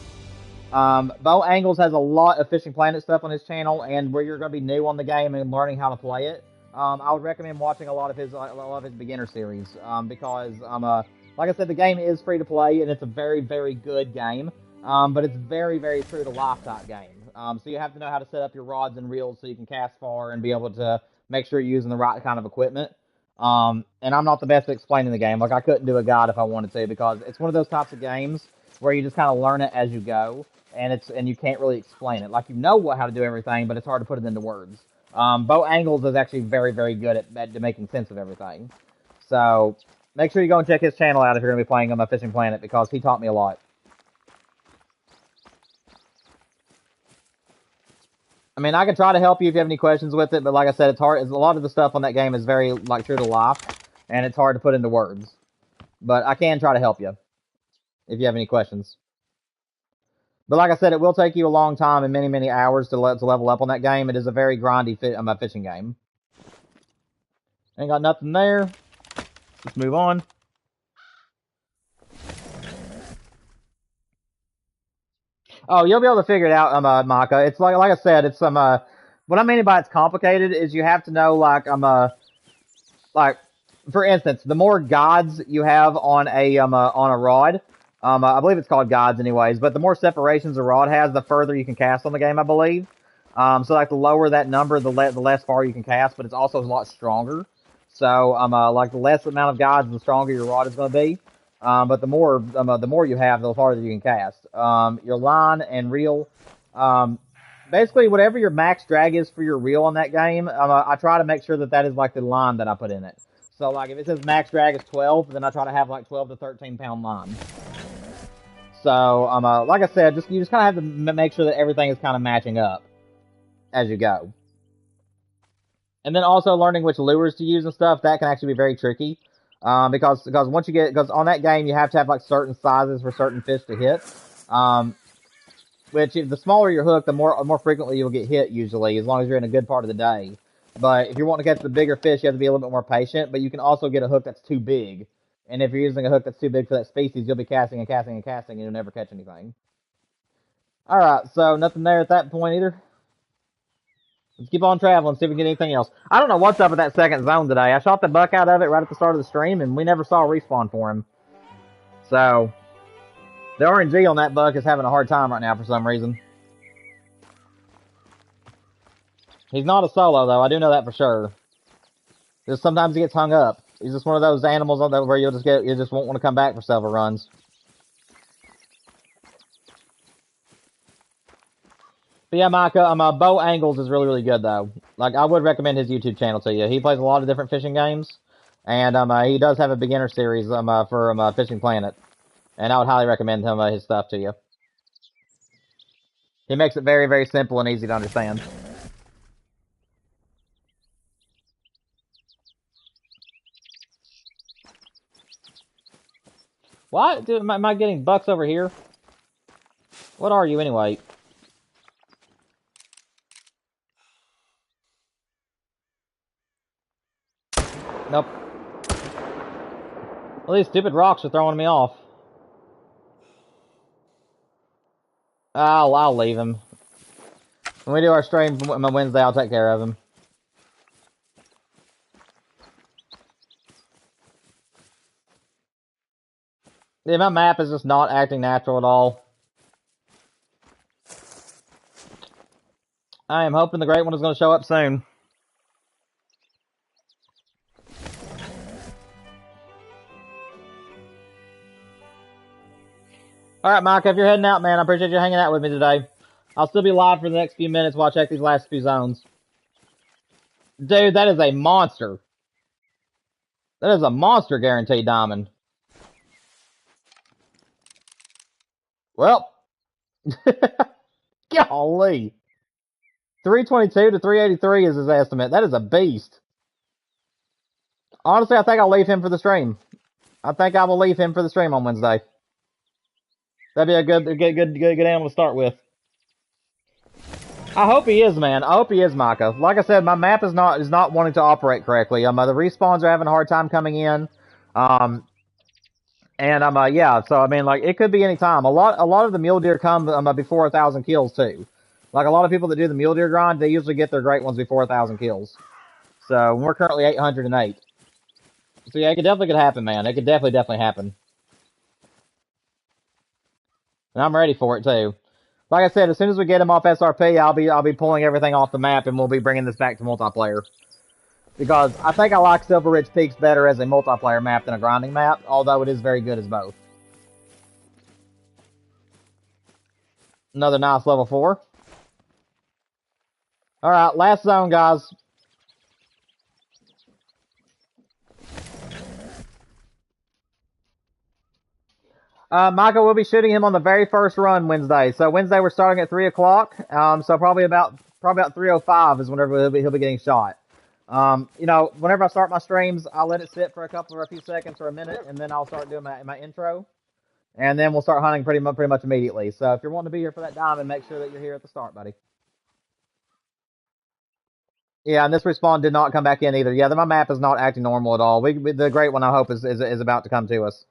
Speaker 1: Bo Angles has a lot of Fishing Planet stuff on his channel, and where you're going to be new on the game and learning how to play it, I would recommend watching a lot of his beginner series, because like I said, the game is free to play, and it's a very good game, but it's very true to life type game. So you have to know how to set up your rods and reels so you can cast far and be able to make sure you're using the right kind of equipment. And I'm not the best at explaining the game. Like, I couldn't do a guide if I wanted to, because it's one of those types of games where you just kind of learn it as you go, and you can't really explain it. Like, you know how to do everything, but it's hard to put it into words. Bo Angles is actually very good at making sense of everything. So make sure you go and check his channel out if you're going to be playing on my Fishing Planet, because he taught me a lot. I mean, I can try to help you if you have any questions with it, but like I said, it's hard. A lot of the stuff on that game is very, like, true to life, and it's hard to put into words. But I can try to help you if you have any questions. But like I said, it will take you a long time and many hours to level up on that game. It is a very grindy fishing game. Ain't got nothing there. Let's move on. Oh, you'll be able to figure it out, Micah. It's like I said, it's what I mean by it's complicated is you have to know, like, like, for instance, the more gods you have on a rod, I believe it's called Gods anyways, but the more separations a rod has, the further you can cast on the game, I believe. So like the lower that number, the less far you can cast, but it's also a lot stronger. So like the less amount of Gods, the stronger your rod is going to be. But the more you have, the farther you can cast. Your line and reel, basically whatever your max drag is for your reel on that game, I try to make sure that is like the line that I put in it. So like if it says max drag is 12, then I try to have like 12 to 13 pound line. So, like I said, you just kind of have to make sure that everything is kind of matching up as you go. And then also learning which lures to use and stuff, that can actually be very tricky. Because on that game, you have to have like certain sizes for certain fish to hit. Which, the smaller your hook, the more frequently you'll get hit usually, as long as you're in a good part of the day. But if you're wanting to catch the bigger fish, you have to be a little bit more patient, but you can also get a hook that's too big. And if you're using a hook that's too big for that species, you'll be casting and casting and casting, and you'll never catch anything. Alright, so nothing there at that point either. Let's keep on traveling, see if we can get anything else. I don't know what's up with that second zone today. I shot the buck out of it right at the start of the stream, and we never saw a respawn for him. So, the RNG on that buck is having a hard time right now for some reason. He's not a solo, though. I do know that for sure. Just sometimes he gets hung up. He's just one of those animals where you just won't want to come back for several runs. But yeah, Micah, Bo Angles is really, really good, though. Like, I would recommend his YouTube channel to you. He plays a lot of different fishing games. And he does have a beginner series for Fishing Planet. And I would highly recommend him his stuff to you. He makes it very, very simple and easy to understand. What? Dude, am I getting bucks over here? What are you, anyway? Nope. Well, these stupid rocks are throwing me off. I'll leave him. When we do our stream on Wednesday, I'll take care of him. Yeah, my map is just not acting natural at all. I am hoping the great one is going to show up soon. Alright, Micah, if you're heading out, man, I appreciate you hanging out with me today. I'll still be live for the next few minutes while I check these last few zones. Dude, that is a monster. That is a monster guaranteed diamond. Well. Golly. 322 to 383 is his estimate. That is a beast. Honestly, I think I'll leave him for the stream. I think I will leave him for the stream on Wednesday. That'd be a good animal to start with. I hope he is, man. I hope he is, Micah. Like I said, my map is not wanting to operate correctly. The respawns are having a hard time coming in. Yeah. So I mean, like, it could be any time. A lot of the mule deer come before 1,000 kills too. Like, a lot of people that do the mule deer grind, they usually get their great ones before 1,000 kills. So we're currently 808. So yeah, it could happen, man. It could definitely happen. And I'm ready for it too. Like I said, as soon as we get him off SRP, I'll be pulling everything off the map, and we'll be bringing this back to multiplayer. Because I think I like Silver Ridge Peaks better as a multiplayer map than a grinding map, although it is very good as both. Another nice level 4. Alright, last zone, guys. Michael, we'll be shooting him on the very first run Wednesday. So Wednesday we're starting at 3 o'clock. So probably about 3:05 is whenever he'll be getting shot. You know, whenever I start my streams, I'll let it sit for a few seconds or a minute, and then I'll start doing my intro, and then we'll start hunting pretty much immediately. So if you're wanting to be here for that diamond, make sure that you're here at the start, buddy. Yeah, and this respawn did not come back in either. Yeah, my map is not acting normal at all. The great one, I hope, is about to come to us.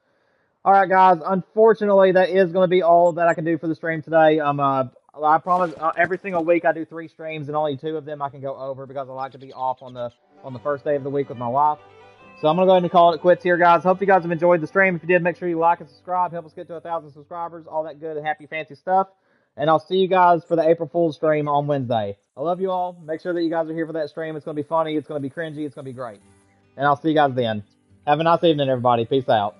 Speaker 1: All right, guys. Unfortunately, that is going to be all that I can do for the stream today. I promise every single week I do 3 streams, and only 2 of them I can go over because I like to be off on the first day of the week with my wife. So I'm going to go ahead and call it quits here, guys. Hope you guys have enjoyed the stream. If you did, make sure you like and subscribe. Help us get to 1,000 subscribers. All that good and happy fancy stuff. And I'll see you guys for the April Fool's stream on Wednesday. I love you all. Make sure that you guys are here for that stream. It's going to be funny. It's going to be cringy. It's going to be great. And I'll see you guys then. Have a nice evening, everybody. Peace out.